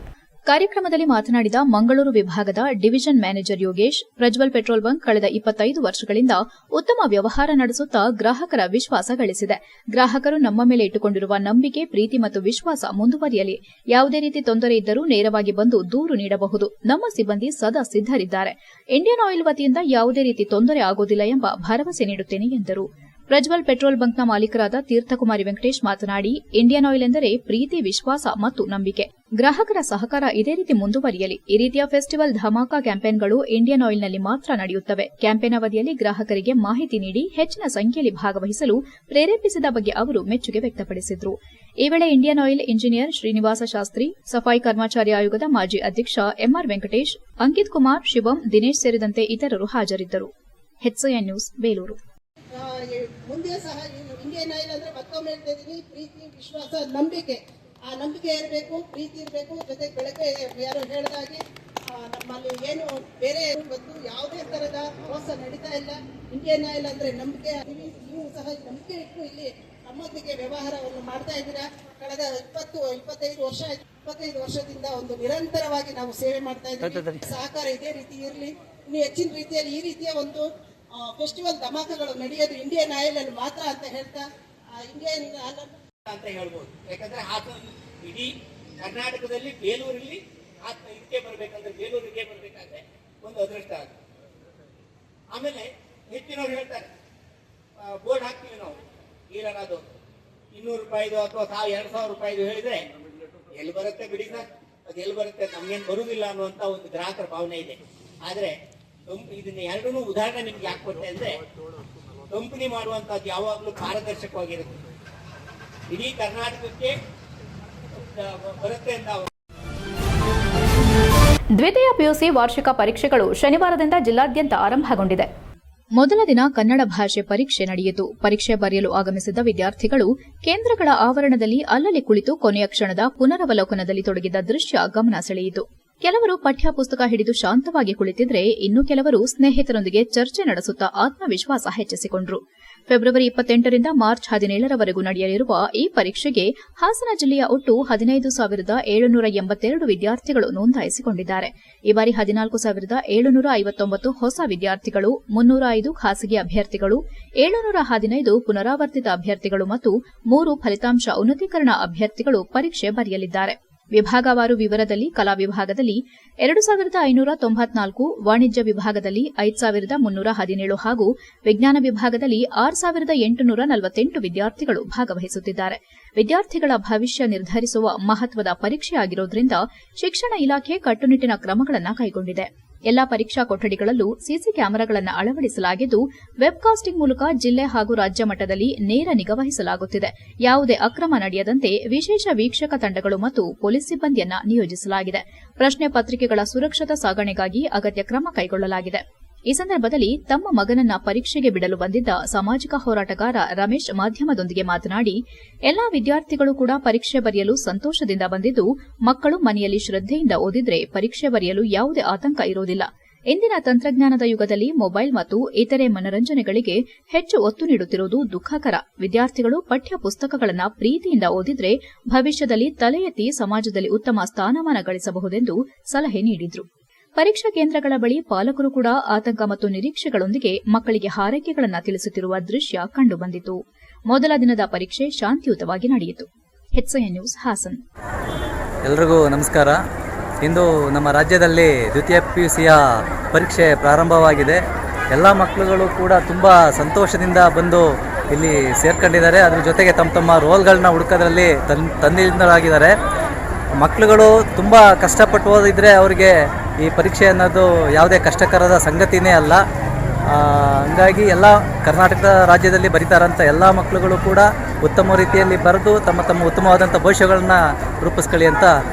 ಕಾರ್ಯಕ್ರಮದಲ್ಲಿ ಮಾತನಾಡಿದ ಮಂಗಳೂರು ವಿಭಾಗದ division manager Yogesh, Prajwal petrol bunk ಕಳೆದ 25 ವರ್ಷಗಳಿಂದ ಉತ್ತಮ ವ್ಯವಹಾರ ನಡೆಸುತ್ತಾ ಗ್ರಾಹಕರ ವಿಶ್ವಾಸ ಗಳಿಸಿದೆ. ಗ್ರಾಹಕರು ನಮ್ಮ ಮೇಲೆ ಇಟ್ಟುಕೊಂಡಿರುವ ನಂಬಿಕೆ, ಪ್ರೀತಿ ಮತ್ತು ವಿಶ್ವಾಸ ಮುಂದುವರಿಯಲಿ. ಯಾವುದೇ ರೀತಿ ತೊಂದರೆ ಇದ್ದರೂ ನೇರವಾಗಿ ಬಂದು ದೂರು ನೀಡಬಹುದು. ನಮ್ಮ ಸಿಬ್ಬಂದಿ ಸದಾ ಸಿದ್ದರಿದ್ದಾರೆ. ಇಂಡಿಯನ್ ಆಯಿಲ್ ವತಿಯಿಂದ ಯಾವುದೇ ರೀತಿ ತೊಂದರೆ ಆಗುವುದಿಲ್ಲ ಎಂಬ ಭರವಸೆ ನೀಡುತ್ತೇನೆ ಎಂದರು. ಪ್ರಜ್ವಲ್ ಪೆಟ್ರೋಲ್ ಬಂಕ್ನ ಮಾಲೀಕರಾದ ತೀರ್ಥಕುಮಾರಿ ವೆಂಕಟೇಶ್ ಮಾತನಾಡಿ, ಇಂಡಿಯನ್ ಆಯಿಲ್ ಎಂದರೆ ಪ್ರೀತಿ, ವಿಶ್ವಾಸ ಮತ್ತು ನಂಬಿಕೆ. ಗ್ರಾಹಕರ ಸಹಕಾರ ಇದೇ ರೀತಿ ಮುಂದುವರಿಯಲಿ. ಈ ರೀತಿಯ ಫೆಸ್ಟಿವಲ್ ಧಮಾಕ ಕ್ಯಾಂಪೇನ್ಗಳು ಇಂಡಿಯನ್ ಆಯಿಲ್ನಲ್ಲಿ ಮಾತ್ರ ನಡೆಯುತ್ತವೆ. ಕ್ಯಾಂಪೇನ್ ಅವಧಿಯಲ್ಲಿ ಗ್ರಾಹಕರಿಗೆ ಮಾಹಿತಿ ನೀಡಿ ಹೆಚ್ಚಿನ ಸಂಖ್ಯೆಯಲ್ಲಿ ಭಾಗವಹಿಸಲು ಪ್ರೇರೇಪಿಸಿದ ಬಗ್ಗೆ ಅವರು ಮೆಚ್ಚುಗೆ ವ್ಯಕ್ತಪಡಿಸಿದರು. ಈ ವೇಳೆ Indian oil engineer Srinivasa Shastri, ಸಫಾಯಿ ಕರ್ಮಚಾರಿ ಆಯೋಗದ ಮಾಜಿ ಅಧ್ಯಕ್ಷ ಎಂಆರ್ ವೆಂಕಟೇಶ್, ಅಂಕಿತ್ ಕುಮಾರ್, ಶಿವಂ, ದಿನೇಶ್ ಸೇರಿದಂತೆ ಇತರರು ಹಾಜರಿದ್ದರು. HCN news Belur. ಮುಂದೆ ಸಹ ಇಂಡಿಯನ್ ಆಯಿಲ್ ಅಂದ್ರೆ ಮತ್ತೊಮ್ಮೆ ಹೇಳ್ತಾ ಇದ್ದೀನಿ, ಪ್ರೀತಿ, ವಿಶ್ವಾಸ, ನಂಬಿಕೆ. ಆ ನಂಬಿಕೆ ಇರಬೇಕು, ಪ್ರೀತಿ ಇರಬೇಕು. ಜೊತೆಗೆ ಬೆಳಗ್ಗೆ ಯಾರು ಹೇಳಿದಾಗೆ ನಮ್ಮಲ್ಲಿ ಏನು ಬೇರೆ ಬಂದು ಯಾವುದೇ ತರದ ಮೋಸ ನಡೀತಾ ಇಲ್ಲ. ಇಂಡಿಯನ್ ಆಯಿಲ್ ಅಂದ್ರೆ ನಂಬಿಕೆ. ನೀವು ಸಹ ನಂಬಿಕೆ ಇಟ್ಟು ಇಲ್ಲಿ ನಮ್ಮೊಂದಿಗೆ ವ್ಯವಹಾರವನ್ನು ಮಾಡ್ತಾ ಇದ್ದೀರಾ. ಕಳೆದ 25 ವರ್ಷದಿಂದ ಒಂದು ನಿರಂತರವಾಗಿ ನಾವು ಸೇವೆ ಮಾಡ್ತಾ ಇದ್ದೀವಿ. ಸಹಕಾರ ಇದೇ ರೀತಿ ಇರಲಿ. ಇನ್ನು ಹೆಚ್ಚಿನ ರೀತಿಯಲ್ಲಿ ಈ ರೀತಿಯ ಒಂದು ಫೆಸ್ಟಿವಲ್ ಧಮಾಕಗಳು ನಡೆಯೋದು ಇಂಡಿಯನ್ ಆಯಿಲ್ ಅಲ್ಲಿ ಮಾತ್ರ ಅಂತ ಹೇಳ್ತಾ, ಇಂಡಿಯನ್ ಆಯಿಲ್ ಅಂತ ಹೇಳ್ಬೋದು. ಯಾಕಂದ್ರೆ ಇಡೀ ಕರ್ನಾಟಕದಲ್ಲಿ ಬೇಲೂರಲ್ಲಿ ಇದಕ್ಕೆ ಬರ್ಬೇಕಂದ್ರೆ, ಬೇಲೂರಿಗೆ ಬರ್ಬೇಕಾದ್ರೆ ಒಂದು ಅದೃಷ್ಟ ಆಗುತ್ತೆ. ಆಮೇಲೆ ಹೆಚ್ಚಿನವ್ರು ಹೇಳ್ತಾರೆ, ಬೋರ್ಡ್ ಹಾಕ್ತೀವಿ ನಾವು ಈರನಾದು $200 ಅಥವಾ $2,000 ಹೇಳಿದ್ರೆ ಎಲ್ಲಿ ಬರುತ್ತೆ ಬಿಡಿ ಸರ್, ಅದು ಎಲ್ಲಿ ಬರುತ್ತೆ, ನಮ್ಗೇನು ಬರುವುದಿಲ್ಲ ಅನ್ನುವಂತ ಒಂದು ಗ್ರಾಹಕರ ಭಾವನೆ ಇದೆ. ಆದ್ರೆ ಇದನ್ನ ಎರಡೂ ಉದಾಹರಣೆ ನಿಮ್ಗೆ ಯಾಕೆ ಕೊಟ್ಟೆ ಅಂದ್ರೆ, ಕಂಪನಿ ಮಾಡುವಂತದ್ದು ಯಾವಾಗಲೂ ಪಾರದರ್ಶಕವಾಗಿರುತ್ತೆ. ಇಡೀ ಕರ್ನಾಟಕಕ್ಕೆ ಬರುತ್ತೆ ಅಂತ. ದ್ವಿತೀಯ ಪಿಯುಸಿ ವಾರ್ಷಿಕ ಪರೀಕ್ಷೆಗಳು ಶನಿವಾರದಿಂದ ಜಿಲ್ಲಾದ್ಯಂತ ಆರಂಭಗೊಂಡಿದೆ. ಮೊದಲ ದಿನ ಕನ್ನಡ ಭಾಷೆ ಪರೀಕ್ಷೆ ನಡೆಯಿತು. ಪರೀಕ್ಷೆ ಬರೆಯಲು ಆಗಮಿಸಿದ ವಿದ್ಯಾರ್ಥಿಗಳು ಕೇಂದ್ರಗಳ ಆವರಣದಲ್ಲಿ ಅಲ್ಲಲ್ಲಿ ಕುಳಿತು ಕೊನೆಯ ಕ್ಷಣದ ಪುನರವಲೋಕನದಲ್ಲಿ ತೊಡಗಿದ್ದ ದೃಶ್ಯ ಗಮನ ಸೆಳೆಯಿತು. ಕೆಲವರು ಪಠ್ಯ ಪುಸ್ತಕ ಹಿಡಿದು ಶಾಂತವಾಗಿ ಕುಳಿತಿದ್ರೆ ಇನ್ನು ಕೆಲವರು ಸ್ನೇಹಿತರೊಂದಿಗೆ ಚರ್ಚೆ ನಡೆಸುತ್ತಾ ಆತ್ಮವಿಶ್ವಾಸ ಹೆಚ್ಚಿಸಿಕೊಂಡರು. ಫೆಬ್ರವರಿ 28ರಿಂದ ಮಾರ್ಚ್ 17ರವರೆಗೂ ನಡೆಯಲಿರುವ ಈ ಪರೀಕ್ಷೆಗೆ ಹಾಸನ ಜಿಲ್ಲೆಯ ಒಟ್ಟು 15,782 ವಿದ್ಯಾರ್ಥಿಗಳು ನೋಂದಾಯಿಸಿಕೊಂಡಿದ್ದಾರೆ. ಈ ಬಾರಿ 14,759 ಹೊಸ ವಿದ್ಯಾರ್ಥಿಗಳು, 305 ಖಾಸಗಿ ಅಭ್ಯರ್ಥಿಗಳು, 715 ಪುನರಾವರ್ತಿತ ಅಭ್ಯರ್ಥಿಗಳು ಮತ್ತು 3 ಫಲಿತಾಂಶ ಉನ್ನತೀಕರಣ ಅಭ್ಯರ್ಥಿಗಳು ಪರೀಕ್ಷೆ ಬರೆಯಲಿದ್ದಾರೆ. ವಿಭಾಗವಾರು ವಿವರದಲ್ಲಿ ಕಲಾ ವಿಭಾಗದಲ್ಲಿ 2,594, ವಾಣಿಜ್ಯ ವಿಭಾಗದಲ್ಲಿ 5,317 ಹಾಗೂ ವಿಜ್ಞಾನ ವಿಭಾಗದಲ್ಲಿ 6,848 ವಿದ್ಯಾರ್ಥಿಗಳು ಭಾಗವಹಿಸುತ್ತಿದ್ದಾರೆ. ವಿದ್ಯಾರ್ಥಿಗಳ ಭವಿಷ್ಯ ನಿರ್ಧರಿಸುವ ಮಹತ್ವದ ಪರೀಕ್ಷೆಯಾಗಿರುವುದರಿಂದ ಶಿಕ್ಷಣ ಇಲಾಖೆ ಕಟ್ಟುನಿಟ್ಟಿನ ಕ್ರಮಗಳನ್ನು ಕೈಗೊಂಡಿದೆ. ಎಲ್ಲಾ ಪರೀಕ್ಷಾ ಕೊಠಡಿಗಳಲ್ಲೂ ಸಿಸಿ ಕ್ಯಾಮೆರಾಗಳನ್ನು ಅಳವಡಿಸಲಾಗಿದ್ದು, ವೆಬ್ಕಾಸ್ಟಿಂಗ್ ಮೂಲಕ ಜಿಲ್ಲೆ ಹಾಗೂ ರಾಜ್ಯ ಮಟ್ಟದಲ್ಲಿ ನೇರ ನಿಗಾ ವಹಿಸಲಾಗುತ್ತಿದೆ. ಯಾವುದೇ ಅಕ್ರಮ ನಡೆಯದಂತೆ ವಿಶೇಷ ವೀಕ್ಷಕ ತಂಡಗಳು ಮತ್ತು ಪೊಲೀಸ್ ಸಿಬ್ಬಂದಿಯನ್ನ ನಿಯೋಜಿಸಲಾಗಿದೆ. ಪ್ರಶ್ನೆ ಪತ್ರಿಕೆಗಳ ಸುರಕ್ಷತಾ ಸಾಗಣೆಗಾಗಿ ಅಗತ್ಯ ಕ್ರಮ ಕೈಗೊಳ್ಳಲಾಗಿದೆ. ಈ ಸಂದರ್ಭದಲ್ಲಿ ತಮ್ಮ ಮಗನನ್ನ ಪರೀಕ್ಷೆಗೆ ಬಿಡಲು ಬಂದಿದ್ದ ಸಾಮಾಜಿಕ ಹೋರಾಟಗಾರ ರಮೇಶ್ ಮಾಧ್ಯಮದೊಂದಿಗೆ ಮಾತನಾಡಿ, ಎಲ್ಲಾ ವಿದ್ಯಾರ್ಥಿಗಳು ಕೂಡ ಪರೀಕ್ಷೆ ಬರೆಯಲು ಸಂತೋಷದಿಂದ ಬಂದಿದ್ದು, ಮಕ್ಕಳು ಮನೆಯಲ್ಲಿ ಶ್ರದ್ಧೆಯಿಂದ ಓದಿದ್ರೆ ಪರೀಕ್ಷೆ ಬರೆಯಲು ಯಾವುದೇ ಆತಂಕ ಇರುವುದಿಲ್ಲ. ಇಂದಿನ ತಂತ್ರಜ್ಞಾನದ ಯುಗದಲ್ಲಿ ಮೊಬೈಲ್ ಮತ್ತು ಇತರೆ ಮನರಂಜನೆಗಳಿಗೆ ಹೆಚ್ಚು ಒತ್ತು ನೀಡುತ್ತಿರುವುದು ದುಃಖಕರ. ವಿದ್ಯಾರ್ಥಿಗಳು ಪಠ್ಯ ಪುಸ್ತಕಗಳನ್ನು ಪ್ರೀತಿಯಿಂದ ಓದಿದ್ರೆ ಭವಿಷ್ಯದಲ್ಲಿ ತಲೆ ಎತ್ತಿ ಸಮಾಜದಲ್ಲಿ ಉತ್ತಮ ಸ್ಥಾನಮಾನ ಗಳಿಸಬಹುದೆಂದು ಸಲಹೆ ನೀಡಿದರು. ಪರೀಕ್ಷಾ ಕೇಂದ್ರಗಳ ಬಳಿ ಪಾಲಕರು ಕೂಡ ಆತಂಕ ಮತ್ತು ನಿರೀಕ್ಷೆಗಳೊಂದಿಗೆ ಮಕ್ಕಳಿಗೆ ಹಾರೈಕೆಗಳನ್ನು ತಿಳಿಸುತ್ತಿರುವ ದೃಶ್ಯ ಕಂಡುಬಂದಿತು. ಮೊದಲ ದಿನದ ಪರೀಕ್ಷೆ ಶಾಂತಿಯುತವಾಗಿ ನಡೆಯಿತು. HCN news Hassan. ಎಲ್ರಿಗೂ ನಮಸ್ಕಾರ. ಇಂದು ನಮ್ಮ ರಾಜ್ಯದಲ್ಲಿ ದ್ವಿತೀಯ PUCಯ ಪರೀಕ್ಷೆ ಪ್ರಾರಂಭವಾಗಿದೆ. ಎಲ್ಲ ಮಕ್ಕಳುಗಳು ಕೂಡ ತುಂಬ ಸಂತೋಷದಿಂದ ಬಂದು ಇಲ್ಲಿ ಸೇರ್ಕೊಂಡಿದ್ದಾರೆ. ಅದ್ರ ಜೊತೆಗೆ ತಮ್ಮ ರೋಲ್ಗಳನ್ನ ಹುಡುಕೋದ್ರಲ್ಲಿ ತಂದಿದ್ದಾರೆ. ಮಕ್ಕಳುಗಳು ತುಂಬ ಕಷ್ಟಪಟ್ಟು ಓದಿದರೆ ಅವರಿಗೆ ಈ ಪರೀಕ್ಷೆ ಅನ್ನೋದು ಯಾವುದೇ ಕಷ್ಟಕರದ ಸಂಗತಿನೇ ಅಲ್ಲ. ಹಂಗಾಗಿ ಎಲ್ಲ ಕರ್ನಾಟಕ ರಾಜ್ಯದಲ್ಲಿ ಬರೀತಾರಂಥ ಎಲ್ಲ ಮಕ್ಕಳುಗಳು ಕೂಡ ಉತ್ತಮ ರೀತಿಯಲ್ಲಿ ಬರೆದು ತಮ್ಮ ಉತ್ತಮವಾದಂಥ ಭವಿಷ್ಯಗಳನ್ನ ರೂಪಿಸ್ಕೊಳ್ಳಿ ಅಂತ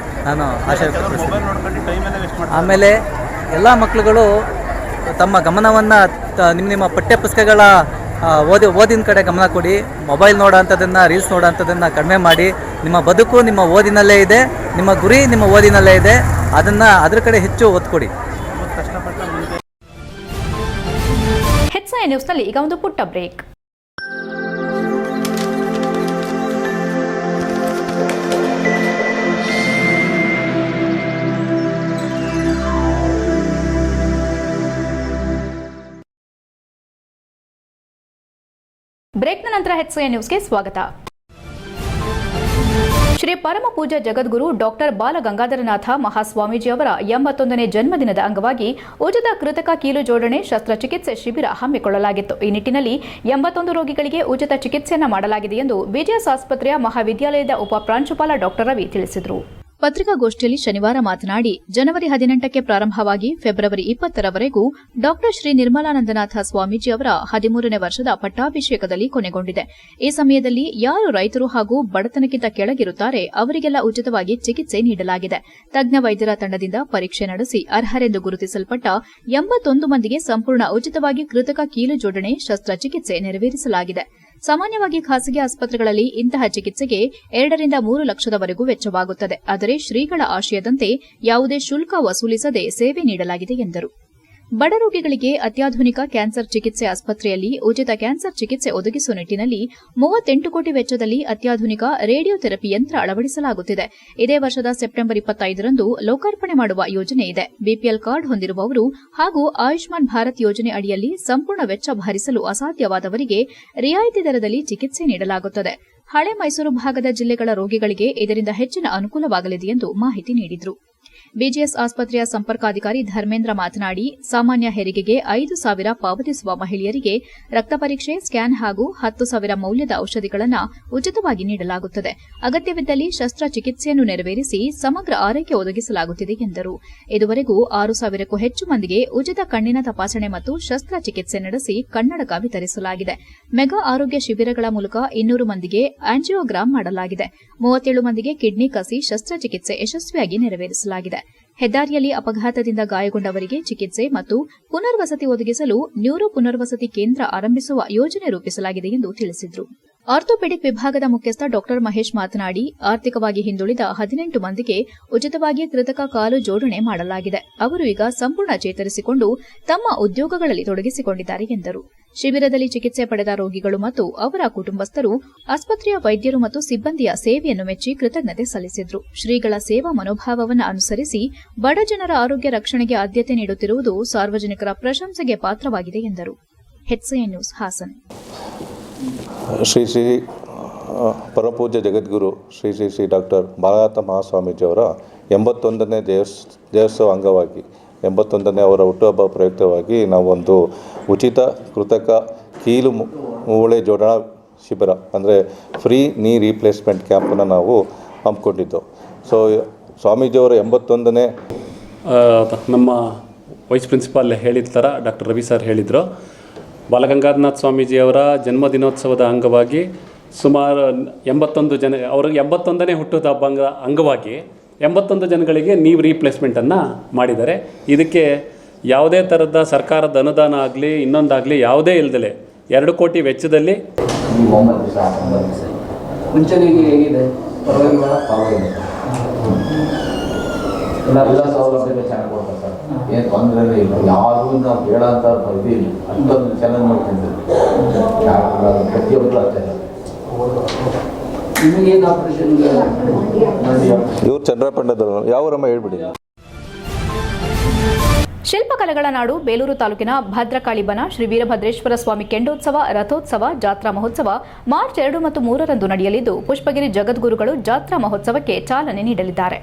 ನಾನು ಆಶಯ ಪಡ್ತೀನಿ. ಆಮೇಲೆ ಎಲ್ಲ ಮಕ್ಕಳುಗಳು ತಮ್ಮ ಗಮನವನ್ನು ನಿಮ್ಮ ಪಠ್ಯಪುಸ್ತಕಗಳ ಓದಿನ ಕಡೆ ಗಮನ ಕೊಡಿ. ಮೊಬೈಲ್ ನೋಡೋಂಥದ್ದನ್ನು, ರೀಲ್ಸ್ ನೋಡೋಂಥದ್ದನ್ನು ಕಡಿಮೆ ಮಾಡಿ. ನಿಮ್ಮ ಬದುಕು ನಿಮ್ಮ ಓದಿನಲ್ಲೇ ಇದೆ, ನಿಮ್ಮ ಗುರಿ ನಿಮ್ಮ ಓದಿನಲ್ಲೇ ಇದೆ. ಅದ್ರ ಕಡೆ ಹೆಚ್ಚು ಒತ್ತು ಕೊಡಿ. HCN ನ್ಯೂಸ್ನಲ್ಲಿ ಈಗ ಒಂದು ಪುಟ್ಟ ಬ್ರೇಕ್. ಬ್ರೇಕ್ನ ನಂತರ HCN ನ್ಯೂಸ್ಗೆ ಸ್ವಾಗತ. ಶ್ರೀ ಪರಮ ಪೂಜ್ಯ ಜಗದ್ಗುರು ಡಾಕ್ಟರ್ ಬಾಲಗಂಗಾಧರನಾಥ ಮಹಾಸ್ವಾಮೀಜಿಯವರ 81ನೇ ಜನ್ಮದಿನದ ಅಂಗವಾಗಿ ಉಚಿತ ಕೃತಕ ಕೀಲು ಜೋಡಣೆ ಶಸ್ತ್ರಚಿಕಿತ್ಸೆ ಶಿಬಿರ ಹಮ್ಮಿಕೊಳ್ಳಲಾಗಿತ್ತು. ಈ ನಿಟ್ಟಿನಲ್ಲಿ 81 ರೋಗಿಗಳಿಗೆ ಉಚಿತ ಚಿಕಿತ್ಸೆಯನ್ನು ಮಾಡಲಾಗಿದೆ ಎಂದು ಬಿಜಿಎಸ್ ಆಸ್ಪತ್ರೆಯ ಮಹಾವಿದ್ಯಾಲಯದ ಉಪ ಪ್ರಾಂಶುಪಾಲ ಡಾಕ್ಟರ್ ರವಿ ತಿಳಿಸಿದರು. ಪತ್ರಿಕಾಗೋಷ್ಠಿಯಲ್ಲಿ ಶನಿವಾರ ಮಾತನಾಡಿ, ಜನವರಿ 18ಕ್ಕೆ ಪ್ರಾರಂಭವಾಗಿ ಫೆಬ್ರವರಿ 20ರವರೆಗೂ ಡಾಕ್ಟರ್ ಶ್ರೀ ನಿರ್ಮಲಾನಂದನಾಥ ಸ್ವಾಮೀಜಿ ಅವರ 13ನೇ ವರ್ಷದ ಪಟ್ಟಾಭಿಷೇಕದಲ್ಲಿ ಕೊನೆಗೊಂಡಿದೆ. ಈ ಸಮಯದಲ್ಲಿ ಯಾರು ರೈತರು ಹಾಗೂ ಬಡತನಕ್ಕಿಂತ ಕೆಳಗಿರುತ್ತಾರೆ ಅವರಿಗೆಲ್ಲ ಉಚಿತವಾಗಿ ಚಿಕಿತ್ಸೆ ನೀಡಲಾಗಿದೆ. ತಜ್ಞ ವೈದ್ಯರ ತಂಡದಿಂದ ಪರೀಕ್ಷೆ ನಡೆಸಿ ಅರ್ಹರೆಂದು ಗುರುತಿಸಲ್ಪಟ್ಟ 81 ಮಂದಿಗೆ ಸಂಪೂರ್ಣ ಉಚಿತವಾಗಿ ಕೃತಕ ಕೀಲು ಜೋಡಣೆ ಶಸ್ತ್ರಚಿಕಿತ್ಸೆ ನೆರವೇರಿಸಲಾಗಿದೆ. ಸಾಮಾನ್ಯವಾಗಿ ಖಾಸಗಿ ಆಸ್ಪತ್ರೆಗಳಲ್ಲಿ ಇಂತಹ ಚಿಕಿತ್ಸೆಗೆ 2 ರಿಂದ 3 ಲಕ್ಷದವರೆಗೂ ವೆಚ್ಚವಾಗುತ್ತದೆ. ಆದರೆ ಶ್ರೀಗಳ ಆಶಯದಂತೆ ಯಾವುದೇ ಶುಲ್ಕ ವಸೂಲಿಸದೆ ಸೇವೆ ನೀಡಲಾಗಿದೆ ಎಂದರು. ಬಡ ರೋಗಿಗಳಿಗೆ ಅತ್ಯಾಧುನಿಕ ಕ್ಯಾನ್ಸರ್ ಚಿಕಿತ್ಸೆ ಆಸ್ಪತ್ರೆಯಲ್ಲಿ ಉಚಿತ ಕ್ಯಾನ್ಸರ್ ಚಿಕಿತ್ಸೆ ಒದಗಿಸುವ ನಿಟ್ಟಿನಲ್ಲಿ 38 ಕೋಟಿ ವೆಚ್ಚದಲ್ಲಿ ಅತ್ಯಾಧುನಿಕ ರೇಡಿಯೋಥೆರಪಿ ಯಂತ್ರ ಅಳವಡಿಸಲಾಗುತ್ತಿದೆ. ಇದೇ ವರ್ಷದ ಸೆಪ್ಟೆಂಬರ್ 25ರಂದು ಲೋಕಾರ್ಪಣೆ ಮಾಡುವ ಯೋಜನೆ ಇದೆ. ಬಿಪಿಎಲ್ ಕಾರ್ಡ್ ಹೊಂದಿರುವವರು ಹಾಗೂ ಆಯುಷ್ಮಾನ್ ಭಾರತ್ ಯೋಜನೆ ಅಡಿಯಲ್ಲಿ ಸಂಪೂರ್ಣ ವೆಚ್ಚ ಭರಿಸಲು ಅಸಾಧ್ಯವಾದವರಿಗೆ ರಿಯಾಯಿತಿ ದರದಲ್ಲಿ ಚಿಕಿತ್ಸೆ ನೀಡಲಾಗುತ್ತದೆ. ಹಳೆ ಮೈಸೂರು ಭಾಗದ ಜಿಲ್ಲೆಗಳ ರೋಗಿಗಳಿಗೆ ಇದರಿಂದ ಹೆಚ್ಚಿನ ಅನುಕೂಲವಾಗಲಿದೆ ಎಂದು ಮಾಹಿತಿ ನೀಡಿದರು. ಬಿಜಿಎಸ್ ಆಸ್ಪತ್ರೆಯ ಸಂಪರ್ಕಾಧಿಕಾರಿ ಧರ್ಮೇಂದ್ರ ಮಾತನಾಡಿ, ಸಾಮಾನ್ಯ ಹೆರಿಗೆಗೆ 5,000 ಪಾವತಿಸುವ ಮಹಿಳೆಯರಿಗೆ ರಕ್ತ ಪರೀಕ್ಷೆ, ಸ್ಕ್ಯಾನ್ ಹಾಗೂ 10,000 ಮೌಲ್ಯದ ಔಷಧಿಗಳನ್ನು ಉಚಿತವಾಗಿ ನೀಡಲಾಗುತ್ತದೆ. ಅಗತ್ಯವಿದ್ದಲ್ಲಿ ಶಸ್ತ್ರಚಿಕಿತ್ಸೆಯನ್ನು ನೆರವೇರಿಸಿ ಸಮಗ್ರ ಆರೈಕೆ ಒದಗಿಸಲಾಗುತ್ತಿದೆ ಎಂದರು. ಇದುವರೆಗೂ 6,000ಕ್ಕೂ ಹೆಚ್ಚು ಮಂದಿಗೆ ಉಚಿತ ಕಣ್ಣಿನ ತಪಾಸಣೆ ಮತ್ತು ಶಸ್ತ್ರಚಿಕಿತ್ಸೆ ನಡೆಸಿ ಕನ್ನಡಕ ವಿತರಿಸಲಾಗಿದೆ. ಮೆಗಾ ಆರೋಗ್ಯ ಶಿಬಿರಗಳ ಮೂಲಕ 200 ಮಂದಿಗೆ ಆಂಜಿಯೋಗ್ರಾಮ್ ಮಾಡಲಾಗಿದೆ. 37 ಮಂದಿಗೆ ಕಿಡ್ನಿ ಕಸಿ ಶಸ್ತ್ರಚಿಕಿತ್ಸೆ ಯಶಸ್ವಿಯಾಗಿ ನೆರವೇರಿಸಲಾಗಿದೆ. ಹೆದ್ದಾರಿಯಲ್ಲಿ ಅಪಘಾತದಿಂದ ಗಾಯಗೊಂಡವರಿಗೆ ಚಿಕಿತ್ಸೆ ಮತ್ತು ಪುನರ್ವಸತಿ ಒದಗಿಸಲು ನ್ಯೂರೋ ಪುನರ್ವಸತಿ ಕೇಂದ್ರ ಆರಂಭಿಸುವ ಯೋಜನೆ ರೂಪಿಸಲಾಗಿದೆ ಎಂದು ತಿಳಿಸಿದರು. ಆರ್ಥೋಪೆಡಿಕ್ ವಿಭಾಗದ ಮುಖ್ಯಸ್ಥ ಡಾ ಮಹೇಶ್ ಮಾತನಾಡಿ, ಆರ್ಥಿಕವಾಗಿ ಹಿಂದುಳಿದ 18 ಮಂದಿಗೆ ಉಚಿತವಾಗಿ ಕೃತಕ ಕಾಲು ಜೋಡಣೆ ಮಾಡಲಾಗಿದೆ. ಅವರು ಈಗ ಸಂಪೂರ್ಣ ಚೇತರಿಸಿಕೊಂಡು ತಮ್ಮ ಉದ್ಯೋಗಗಳಲ್ಲಿ ತೊಡಗಿಸಿಕೊಂಡಿದ್ದಾರೆ ಎಂದರು. ಶಿಬಿರದಲ್ಲಿ ಚಿಕಿತ್ಸೆ ಪಡೆದ ರೋಗಿಗಳು ಮತ್ತು ಅವರ ಕುಟುಂಬಸ್ಥರು ಆಸ್ಪತ್ರೆಯ ವೈದ್ಯರು ಮತ್ತು ಸಿಬ್ಬಂದಿಯ ಸೇವೆಯನ್ನು ಮೆಚ್ಚಿ ಕೃತಜ್ಞತೆ ಸಲ್ಲಿಸಿದರು. ಶ್ರೀಗಳ ಸೇವಾ ಮನೋಭಾವವನ್ನು ಅನುಸರಿಸಿ ಬಡ ಜನರ ಆರೋಗ್ಯ ರಕ್ಷಣೆಗೆ ಆದ್ಯತೆ ನೀಡುತ್ತಿರುವುದು ಸಾರ್ವಜನಿಕರ ಪ್ರಶಂಸೆಗೆ ಪಾತ್ರವಾಗಿದೆ ಎಂದರು. HCN news Hassan. ಶ್ರೀ ಶ್ರೀ ಪರಮಪೂಜ್ಯ ಜಗದ್ಗುರು ಶ್ರೀ ಶ್ರೀ ಶ್ರೀ ಡಾಕ್ಟರ್ ಬಾಲನಾಥ ಮಹಾಸ್ವಾಮೀಜಿಯವರ 81ನೇ ದೇವೋತ್ಸವ ಅಂಗವಾಗಿ 81ನೇ ಅವರ ಹುಟ್ಟುಹಬ್ಬ ಪ್ರಯುಕ್ತವಾಗಿ ನಾವು ಒಂದು ಉಚಿತ ಕೃತಕ ಕೀಲು ಮೂಳೆ ಜೋಡಣಾ ಶಿಬಿರ ಅಂದರೆ ಫ್ರೀ ನೀ ರೀಪ್ಲೇಸ್ಮೆಂಟ್ ಕ್ಯಾಂಪನ್ನು ನಾವು ಹಮ್ಮಿಕೊಂಡಿದ್ದು. ಸೊ ಸ್ವಾಮೀಜಿಯವರ 81ನೇ ನಮ್ಮ ವೈಸ್ ಪ್ರಿನ್ಸಿಪಾಲ್ ಹೇಳಿದ ಥರ ಡಾಕ್ಟರ್ ರವಿ ಸರ್ ಹೇಳಿದರು, ಬಾಲಗಂಗಾಧರನಾಥ ಸ್ವಾಮೀಜಿಯವರ ಜನ್ಮದಿನೋತ್ಸವದ ಅಂಗವಾಗಿ ಸುಮಾರು 81 ಜನ, ಅವ್ರಿಗೆ 81ನೇ ಹುಟ್ಟುಹಬ್ಬ ಅಂಗವಾಗಿ 81 ಜನಗಳಿಗೆ ನೀವ್ ರೀಪ್ಲೇಸ್ಮೆಂಟನ್ನು ಮಾಡಿದ್ದಾರೆ. ಇದಕ್ಕೆ ಯಾವುದೇ ಥರದ ಸರ್ಕಾರದ ಅನುದಾನ ಆಗಲಿ ಇನ್ನೊಂದಾಗಲಿ ಯಾವುದೇ ಇಲ್ಲದಲೆ 2 ಕೋಟಿ ವೆಚ್ಚದಲ್ಲಿ ಮುಂಚೆನಿಗೆ ಹೇಗಿದೆ ಎಲ್ಲ ಸೌಲಭ್ಯ ಚೆನ್ನಾಗಿ ಕೊಡ್ತಾರೆ ಸರ್, ಏನು ತೊಂದರೆ ಇಲ್ಲ. ಯಾರು ನಾವು ಬೇಡ ಅಂತ ಇದಿಲ್ಲ, ಅಷ್ಟೊಂದು ಚೆನ್ನಾಗಿ ಮಾಡ್ತಿದ್ದಾರೆ ಪ್ರತಿಯೊಬ್ಬರು ಆಗ್ತಾರೆ. ನಿಮಗೇನು ಆಪರೇಷನ್ ಇವ್ರು ಚಂದ್ರಪಂಡದವರು ಯಾವರಮ್ಮ ಹೇಳ್ಬಿಡಿ. ಶಿಲ್ಪಕಲೆಗಳ ನಾಡು ಬೇಲೂರು ತಾಲೂಕಿನ ಭದ್ರಕಾಳಿ ಬನ ಶ್ರೀ ವೀರಭದ್ರೇಶ್ವರ ಸ್ವಾಮಿ ಕೆಂಡೋತ್ಸವ ರಥೋತ್ಸವ ಜಾತ್ರಾ ಮಹೋತ್ಸವ ಮಾರ್ಚ್ 2 ಮತ್ತು 3ರಂದು ನಡೆಯಲಿದ್ದು ಪುಷ್ಪಗಿರಿ ಜಗದ್ಗುರುಗಳು ಜಾತ್ರಾ ಮಹೋತ್ಸವಕ್ಕೆ ಚಾಲನೆ ನೀಡಲಿದ್ದಾರೆ.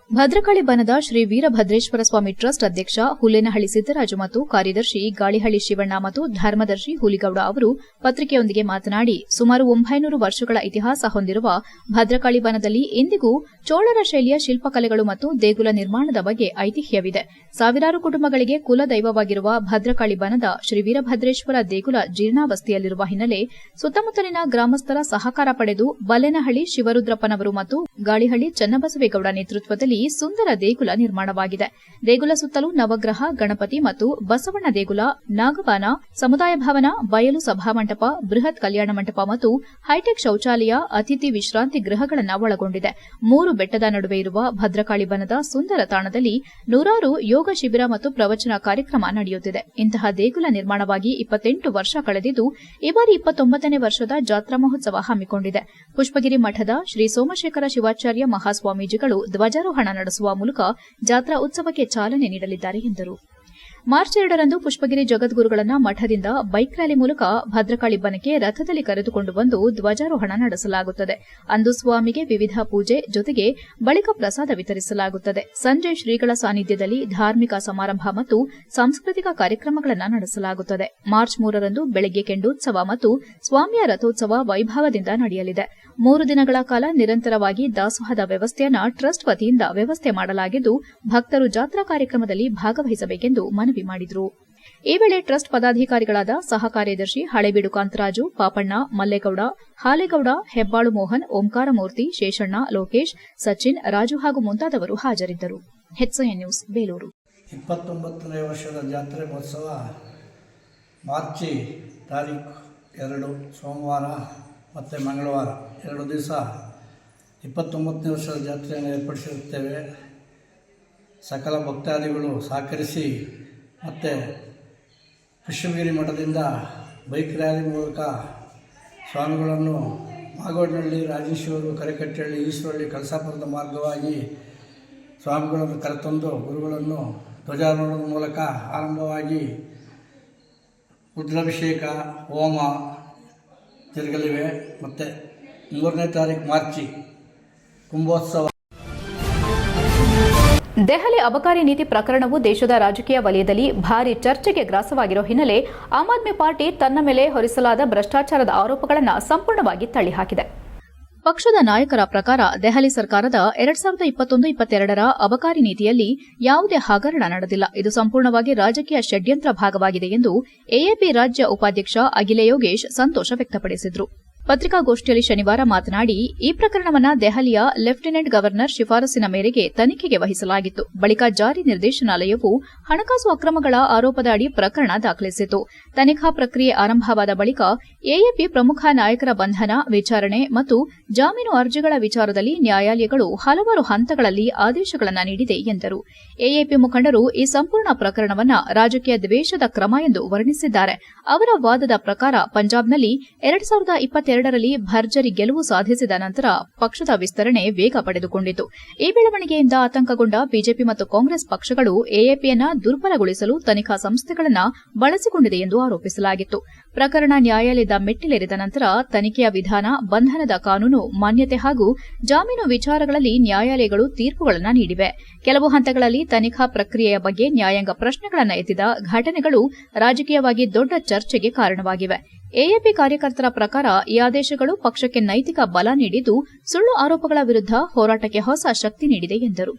ಭದ್ರಕಾಳಿ ಬನದ ಶ್ರೀ ವೀರಭದ್ರೇಶ್ವರ ಸ್ವಾಮಿ ಟ್ರಸ್ಟ್ ಅಧ್ಯಕ್ಷ ಹುಲ್ಲೇನಹಳ್ಳಿ ಸಿದ್ದರಾಜು ಮತ್ತು ಕಾರ್ಯದರ್ಶಿ ಗಾಳಿಹಳ್ಳಿ ಶಿವಣ್ಣ ಮತ್ತು ಧರ್ಮದರ್ಶಿ ಹುಲಿಗೌಡ ಅವರು ಪತ್ರಿಕೆಯೊಂದಿಗೆ ಮಾತನಾಡಿ, ಸುಮಾರು 900 ವರ್ಷಗಳ ಇತಿಹಾಸ ಹೊಂದಿರುವ ಭದ್ರಕಾಳಿ ಬನದಲ್ಲಿ ಇಂದಿಗೂ ಚೋಳರ ಶೈಲಿಯ ಶಿಲ್ಪಕಲೆಗಳು ಮತ್ತು ದೇಗುಲ ನಿರ್ಮಾಣದ ಬಗ್ಗೆ ಐತಿಹ್ಯವಿದೆ. ಸಾವಿರಾರು ಕುಟುಂಬಗಳಿಗೆ ಕುಲದೈವವಾಗಿರುವ ಭದ್ರಕಾಳಿ ಬನದ ಶ್ರೀ ವೀರಭದ್ರೇಶ್ವರ ದೇಗುಲ ಜೀರ್ಣಾವಸ್ಥೆಯಲ್ಲಿರುವ ಹಿನ್ನೆಲೆ ಸುತ್ತಮುತ್ತಲಿನ ಗ್ರಾಮಸ್ಥರ ಸಹಕಾರ ಪಡೆದು ಬಲ್ಲೇನಹಳ್ಳಿ ಶಿವರುದ್ರಪ್ಪನವರು ಮತ್ತು ಗಾಳಿಹಳ್ಳಿ ಚನ್ನಬಸವೇಗೌಡ ನೇತೃತ್ವದಲ್ಲಿ ಸುಂದರ ದೇಗುಲ ನಿರ್ಮಾಣವಾಗಿದೆ. ದೇಗುಲ ಸುತ್ತಲೂ ನವಗ್ರಹ, ಗಣಪತಿ ಮತ್ತು ಬಸವಣ್ಣ ದೇಗುಲ, ನಾಗಬಾನ, ಸಮುದಾಯ ಭವನ, ಬಯಲು ಸಭಾಮಂಟಪ, ಬೃಹತ್ ಕಲ್ಯಾಣ ಮಂಟಪ ಮತ್ತು ಹೈಟೆಕ್ ಶೌಚಾಲಯ, ಅತಿಥಿ ವಿಶ್ರಾಂತಿ ಗೃಹಗಳನ್ನು ಒಳಗೊಂಡಿದೆ. 3 ಬೆಟ್ಟದ ನಡುವೆ ಇರುವ ಭದ್ರಕಾಳಿ ಬನದ ಸುಂದರ ತಾಣದಲ್ಲಿ ನೂರಾರು ಯೋಗ ಶಿಬಿರ ಮತ್ತು ಪ್ರವಚನ ಕಾರ್ಯಕ್ರಮ ನಡೆಯುತ್ತಿದೆ. ಇಂತಹ ದೇಗುಲ ನಿರ್ಮಾಣವಾಗಿ 28 ವರ್ಷ ಕಳೆದಿದ್ದು ಈ ಬಾರಿ 29ನೇ ವರ್ಷದ ಜಾತ್ರಾ ಮಹೋತ್ಸವ ಹಮ್ಮಿಕೊಂಡಿದೆ. ಪುಷ್ಪಗಿರಿ ಮಠದ ಶ್ರೀ ಸೋಮಶೇಖರ ಶಿವಾಚಾರ್ಯ ಮಹಾಸ್ವಾಮೀಜಿಗಳು ಧ್ವಜಾರೋಹಣ ನಡೆಸುವ ಮೂಲಕ ಜಾತ್ರಾ ಉತ್ಸವಕ್ಕೆ ಚಾಲನೆ ನೀಡಲಿದ್ದಾರೆ ಎಂದರು. ಮಾರ್ಚ್ 2ರಂದು ಪುಷ್ಪಗಿರಿ ಜಗದ್ಗುರುಗಳನ್ನು ಮಠದಿಂದ ಬೈಕ್ ರ್ಯಾಲಿ ಮೂಲಕ ಭದ್ರಕಾಳಿ ಬನಕ್ಕೆ ರಥದಲ್ಲಿ ಕರೆದುಕೊಂಡು ಬಂದು ಧ್ವಜಾರೋಹಣ ನಡೆಸಲಾಗುತ್ತದೆ. ಅಂದು ಸ್ವಾಮಿಗೆ ವಿವಿಧ ಪೂಜೆ ಜೊತೆಗೆ ಬಳಿಕ ಪ್ರಸಾದ ವಿತರಿಸಲಾಗುತ್ತದೆ. ಸಂಜೆ ಶ್ರೀಗಳ ಸಾನ್ನಿಧ್ಯದಲ್ಲಿ ಧಾರ್ಮಿಕ ಸಮಾರಂಭ ಮತ್ತು ಸಾಂಸ್ಕೃತಿಕ ಕಾರ್ಯಕ್ರಮಗಳನ್ನು ನಡೆಸಲಾಗುತ್ತದೆ. ಮಾರ್ಚ್ 3ರಂದು ಬೆಳಗ್ಗೆ ಕೆಂಡೋತ್ಸವ ಮತ್ತು ಸ್ವಾಮಿಯ ರಥೋತ್ಸವ ವೈಭವದಿಂದ ನಡೆಯಲಿದೆ. 3 ದಿನಗಳ ಕಾಲ ನಿರಂತರವಾಗಿ ದಾಸೋಹದ ವ್ಯವಸ್ಥೆಯನ್ನು ಟ್ರಸ್ಟ್ ವತಿಯಿಂದ ವ್ಯವಸ್ಥೆ ಮಾಡಲಾಗಿದ್ದು ಭಕ್ತರು ಜಾತ್ರಾ ಕಾರ್ಯಕ್ರಮದಲ್ಲಿ ಭಾಗವಹಿಸಬೇಕೆಂದು ಮನವಿ ಮಾಡಿದರು. ಈ ವೇಳೆ ಟ್ರಸ್ಟ್ ಪದಾಧಿಕಾರಿಗಳಾದ ಸಹ ಕಾರ್ಯದರ್ಶಿ ಹಳೇಬೀಡು ಕಾಂತರಾಜು, ಪಾಪಣ್ಣ, ಮಲ್ಲೇಗೌಡ, ಹಾಲೇಗೌಡ, ಹೆಬ್ಬಾಳು ಮೋಹನ್, ಓಂಕಾರಮೂರ್ತಿ, ಶೇಷಣ್ಣ, ಲೋಕೇಶ್, ಸಚಿನ್, ರಾಜು ಹಾಗೂ ಮುಂತಾದವರು ಹಾಜರಿದ್ದರು. HCN news Belur. 29ನೇ ವರ್ಷದ ಜಾತ್ರೆ ಮಹೋತ್ಸವ ಮಾರ್ಚ್ 2 ಸೋಮವಾರ ಮತ್ತು ಮಂಗಳವಾರ 2 ದಿವಸ 29ನೇ ವರ್ಷದ ಜಾತ್ರೆಯನ್ನು ಏರ್ಪಡಿಸಿರುತ್ತೇವೆ. ಸಕಲ ಭಕ್ತಾದಿಗಳು ಸಹಕರಿಸಿ ಮತ್ತು ಪುಷ್ಪಗಿರಿ ಮಠದಿಂದ ಬೈಕ್ ರ್ಯಾಲಿ ಮೂಲಕ ಸ್ವಾಮಿಗಳನ್ನು ಮಾಗೋಡ್ನಹಳ್ಳಿ, ರಾಜೇಶ್ವರು, ಕರೆಕಟ್ಟಹಳ್ಳಿ, ಈಶ್ವರಹಳ್ಳಿ, ಕಳಸಾಪುರದ ಮಾರ್ಗವಾಗಿ ಸ್ವಾಮಿಗಳನ್ನು ಕರೆತಂದು ಗುರುಗಳನ್ನು ಧ್ವಜಾರೋಹಣದ ಮೂಲಕ ಆರಂಭವಾಗಿ ರುದ್ರಾಭಿಷೇಕ, ಹೋಮ ಜರುಗಲಿವೆ. ಮತ್ತು 3ನೇ ತಾರೀಕು ಮಾರ್ಚಿ ಕುಂಭೋತ್ಸವ. ದೆಹಲಿ ಅಬಕಾರಿ ನೀತಿ ಪ್ರಕರಣವು ದೇಶದ ರಾಜಕೀಯ ವಲಯದಲ್ಲಿ ಭಾರೀ ಚರ್ಚೆಗೆ ಗ್ರಾಸವಾಗಿರುವ ಹಿನ್ನೆಲೆ ಆಮ್ ಆದ್ಮಿ ಪಾರ್ಟಿ ತನ್ನ ಮೇಲೆ ಹೊರಿಸಲಾದ ಭ್ರಷ್ಟಾಚಾರದ ಆರೋಪಗಳನ್ನು ಸಂಪೂರ್ಣವಾಗಿ ತಳ್ಳಿಹಾಕಿದೆ. ಪಕ್ಷದ ನಾಯಕರ ಪ್ರಕಾರ ದೆಹಲಿ ಸರ್ಕಾರದ 2021-22ರ ಅಬಕಾರಿ ನೀತಿಯಲ್ಲಿ ಯಾವುದೇ ಹಗರಣ ನಡೆದಿಲ್ಲ. ಇದು ಸಂಪೂರ್ಣವಾಗಿ ರಾಜಕೀಯ ಷಡ್ಯಂತ್ರ ಭಾಗವಾಗಿದೆ ಎಂದು ಎಎಪಿ ರಾಜ್ಯ ಉಪಾಧ್ಯಕ್ಷ ಅಖಿಲ ಯೋಗೇಶ್ ಸಂತೋಷ ವ್ಯಕ್ತಪಡಿಸಿದರು. ಪತ್ರಿಕಾಗೋಷ್ಠಿಯಲ್ಲಿ ಶನಿವಾರ ಮಾತನಾಡಿ, ಈ ಪ್ರಕರಣವನ್ನು ದೆಹಲಿಯ ಲೆಫ್ಟಿನೆಂಟ್ ಗವರ್ನರ್ ಶಿಫಾರಸಿನ ಮೇರೆಗೆ ತನಿಖೆಗೆ ವಹಿಸಲಾಗಿತ್ತು. ಬಳಿಕ ಜಾರಿ ನಿರ್ದೇಶನಾಲಯವು ಹಣಕಾಸು ಅಕ್ರಮಗಳ ಆರೋಪದ ಅಡಿ ಪ್ರಕರಣ ದಾಖಲಿಸಿತು. ತನಿಖಾ ಪ್ರಕ್ರಿಯೆ ಆರಂಭವಾದ ಬಳಿಕ ಎಎಪಿ ಪ್ರಮುಖ ನಾಯಕರ ಬಂಧನ, ವಿಚಾರಣೆ ಮತ್ತು ಜಾಮೀನು ಅರ್ಜಿಗಳ ವಿಚಾರದಲ್ಲಿ ನ್ಯಾಯಾಲಯಗಳು ಹಲವಾರು ಹಂತಗಳಲ್ಲಿ ಆದೇಶಗಳನ್ನು ನೀಡಿದೆ ಎಂದರು. ಎಎಪಿ ಮುಖಂಡರು ಈ ಸಂಪೂರ್ಣ ಪ್ರಕರಣವನ್ನು ರಾಜಕೀಯ ದ್ವೇಷದ ಕ್ರಮ ಎಂದು ವರ್ಣಿಸಿದ್ದಾರೆ. ಅವರ ವಾದದ ಪ್ರಕಾರ ಪಂಜಾಬ್ನಲ್ಲಿ 2022ರಲ್ಲಿ ಭರ್ಜರಿ ಗೆಲುವು ಸಾಧಿಸಿದ ನಂತರ ಪಕ್ಷದ ವಿಸ್ತರಣೆ ವೇಗ ಪಡೆದುಕೊಂಡಿತು. ಈ ಬೆಳವಣಿಗೆಯಿಂದ ಆತಂಕಗೊಂಡ ಬಿಜೆಪಿ ಮತ್ತು ಕಾಂಗ್ರೆಸ್ ಪಕ್ಷಗಳು ಎಎಪಿಯನ್ನು ದುರ್ಬಲಗೊಳಿಸಲು ತನಿಖಾ ಸಂಸ್ಥೆಗಳನ್ನು ಬಳಸಿಕೊಂಡಿದೆ ಎಂದು ಆರೋಪಿಸಲಾಗಿತ್ತು. ಪ್ರಕರಣ ನ್ಯಾಯಾಲಯದ ಮೆಟ್ಟಿಲೇರಿದ ನಂತರ ತನಿಖೆಯ ವಿಧಾನ, ಬಂಧನದ ಕಾನೂನು ಮಾನ್ಯತೆ ಹಾಗೂ ಜಾಮೀನು ವಿಚಾರಗಳಲ್ಲಿ ನ್ಯಾಯಾಲಯಗಳು ತೀರ್ಪುಗಳನ್ನು ನೀಡಿವೆ. ಕೆಲವು ಹಂತಗಳಲ್ಲಿ ತನಿಖಾ ಪ್ರಕ್ರಿಯೆಯ ಬಗ್ಗೆ ನ್ಯಾಯಾಂಗ ಪ್ರಶ್ನೆಗಳನ್ನು ಎತ್ತಿದ ಘಟನೆಗಳು ರಾಜಕೀಯವಾಗಿ ದೊಡ್ಡ ಚರ್ಚೆಗೆ ಕಾರಣವಾಗಿವೆ. ಎಎಪಿ ಕಾರ್ಯಕರ್ತರ ಪ್ರಕಾರ ಈ ಆದೇಶಗಳು ಪಕ್ಷಕ್ಕೆ ನೈತಿಕ ಬಲ ನೀಡಿದ್ದು, ಸುಳ್ಳು ಆರೋಪಗಳ ವಿರುದ್ಧ ಹೋರಾಟಕ್ಕೆ ಹೊಸ ಶಕ್ತಿ ನೀಡಿದೆ ಎಂದರು.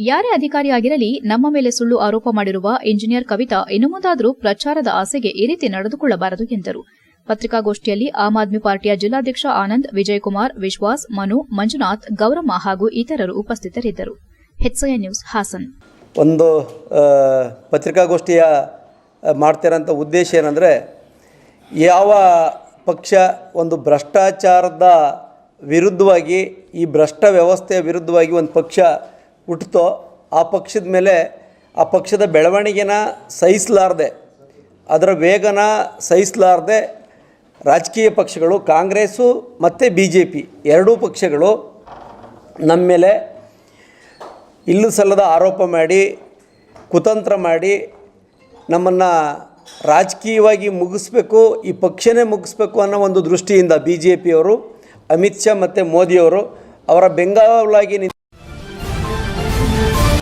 ಯಾರೇ ಅಧಿಕಾರಿಯಾಗಿರಲಿ, ನಮ್ಮ ಮೇಲೆ ಸುಳ್ಳು ಆರೋಪ ಮಾಡಿರುವ ಇಂಜಿನಿಯರ್ ಕವಿತಾ ಇನ್ನು ಮುಂದಾದರೂ ಪ್ರಚಾರದ ಆಸೆಗೆ ಈ ರೀತಿ ನಡೆದುಕೊಳ್ಳಬಾರದು ಎಂದರು. ಪತ್ರಿಕಾಗೋಷ್ಠಿಯಲ್ಲಿ ಆಮ್ ಆದ್ಮಿ ಪಾರ್ಟಿಯ ಜಿಲ್ಲಾಧ್ಯಕ್ಷ ಆನಂದ್, ವಿಜಯಕುಮಾರ್, ವಿಶ್ವಾಸ್, ಮನು, ಮಂಜುನಾಥ್, ಗೌರಮ್ಮ ಹಾಗೂ ಇತರರು ಉಪಸ್ಥಿತರಿದ್ದರು. HCI news Hassan. ಒಂದು ಪತ್ರಿಕಾಗೋಷ್ಠಿಯ ಮಾಡ್ತಿರೋಂಥ ಉದ್ದೇಶ ಏನಂದರೆ, ಯಾವ ಪಕ್ಷ ಒಂದು ಭ್ರಷ್ಟಾಚಾರದ ವಿರುದ್ಧವಾಗಿ, ಈ ಭ್ರಷ್ಟ ವ್ಯವಸ್ಥೆಯ ವಿರುದ್ಧವಾಗಿ ಒಂದು ಪಕ್ಷ ಹುಟ್ಟುತ್ತೋ, ಆ ಪಕ್ಷದ ಮೇಲೆ, ಆ ಪಕ್ಷದ ಬೆಳವಣಿಗೆನ ಸಹಿಸಲಾರದೆ, ಅದರ ವೇಗನ ಸಹಿಸಲಾರದೆ ರಾಜಕೀಯ ಪಕ್ಷಗಳು, ಕಾಂಗ್ರೆಸ್ಸು ಮತ್ತು BJP ಎರಡೂ ಪಕ್ಷಗಳು ನಮ್ಮ ಮೇಲೆ ಇಲ್ಲೂ ಸಲ್ಲದ ಆರೋಪ ಮಾಡಿ, ಕುತಂತ್ರ ಮಾಡಿ ನಮ್ಮನ್ನು ರಾಜಕೀಯವಾಗಿ ಮುಗಿಸ್ಬೇಕು, ಈ ಪಕ್ಷನೇ ಮುಗಿಸ್ಬೇಕು ಅನ್ನೋ ಒಂದು ದೃಷ್ಟಿಯಿಂದ BJPಯವರು, ಅಮಿತ್ ಶಾ ಮತ್ತು ಮೋದಿಯವರು ಅವರ ಬೆಂಗಾವಲಾಗಿ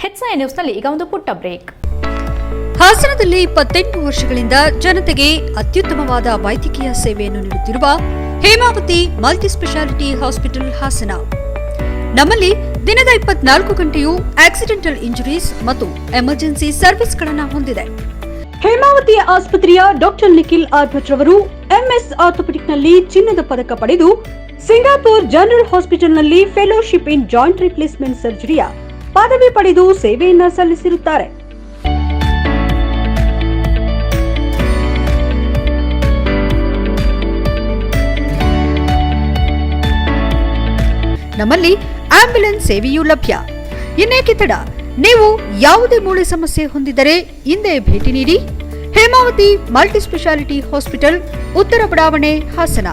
HCI ನ್ಯೂಸ್ನಲ್ಲಿ ಈಗ ಒಂದು ಪುಟ್ಟ ಬ್ರೇಕ್. ಹಾಸನದಲ್ಲಿ 28 ವರ್ಷಗಳಿಂದ ಜನತೆಗೆ ಅತ್ಯುತ್ತಮವಾದ ವೈದ್ಯಕೀಯ ಸೇವೆಯನ್ನು ನೀಡುತ್ತಿರುವ Hemavathi multi speciality hospital Hassan. ನಮ್ಮಲ್ಲಿ ದಿನದ 24 ಗಂಟೆಯೂ ಆಕ್ಸಿಡೆಂಟಲ್ ಇಂಜುರೀಸ್ ಮತ್ತು ಎಮರ್ಜೆನ್ಸಿ ಸರ್ವಿಸ್ಗಳನ್ನು ಹೊಂದಿದೆ. ಹೇಮಾವತಿ ಆಸ್ಪತ್ರೆಯ ಡಾಕ್ಟರ್ ನಿಖಿಲ್ ಆರ್ ಭಟ್ ರವರು MS ಆರ್ಥೋಪೆಡಿಕ್ನಲ್ಲಿ ಚಿನ್ನದ ಪದಕ ಪಡೆದು ಸಿಂಗಾಪುರ್ ಜನರಲ್ ಹಾಸ್ಪಿಟಲ್ನಲ್ಲಿ ಫೆಲೋಶಿಪ್ ಇನ್ ಜಾಯಿಂಟ್ ರಿಪ್ಲೇಸ್ಮೆಂಟ್ ಸರ್ಜರಿಯ ಪದವಿ ಪಡೆದು ಸೇವೆಯನ್ನ ಸಲ್ಲಿಸಿರುತ್ತಾರೆ. ನಮ್ಮಲ್ಲಿ ಆಂಬ್ಯುಲೆನ್ಸ್ ಸೇವೆಯೂ ಲಭ್ಯ. ಇನ್ನೇಕೆ ತಡ? ನೀವು ಯಾವುದೇ ಮೂಳೆ ಸಮಸ್ಯೆ ಹೊಂದಿದರೆ ಇಂದೇ ಭೇಟಿ ನೀಡಿ. ಹೇಮಾವತಿ ಮಲ್ಟಿ ಸ್ಪೆಷಾಲಿಟಿ ಹಾಸ್ಪಿಟಲ್, ಉತ್ತರ ಬಡಾವಣೆ, ಹಾಸನ.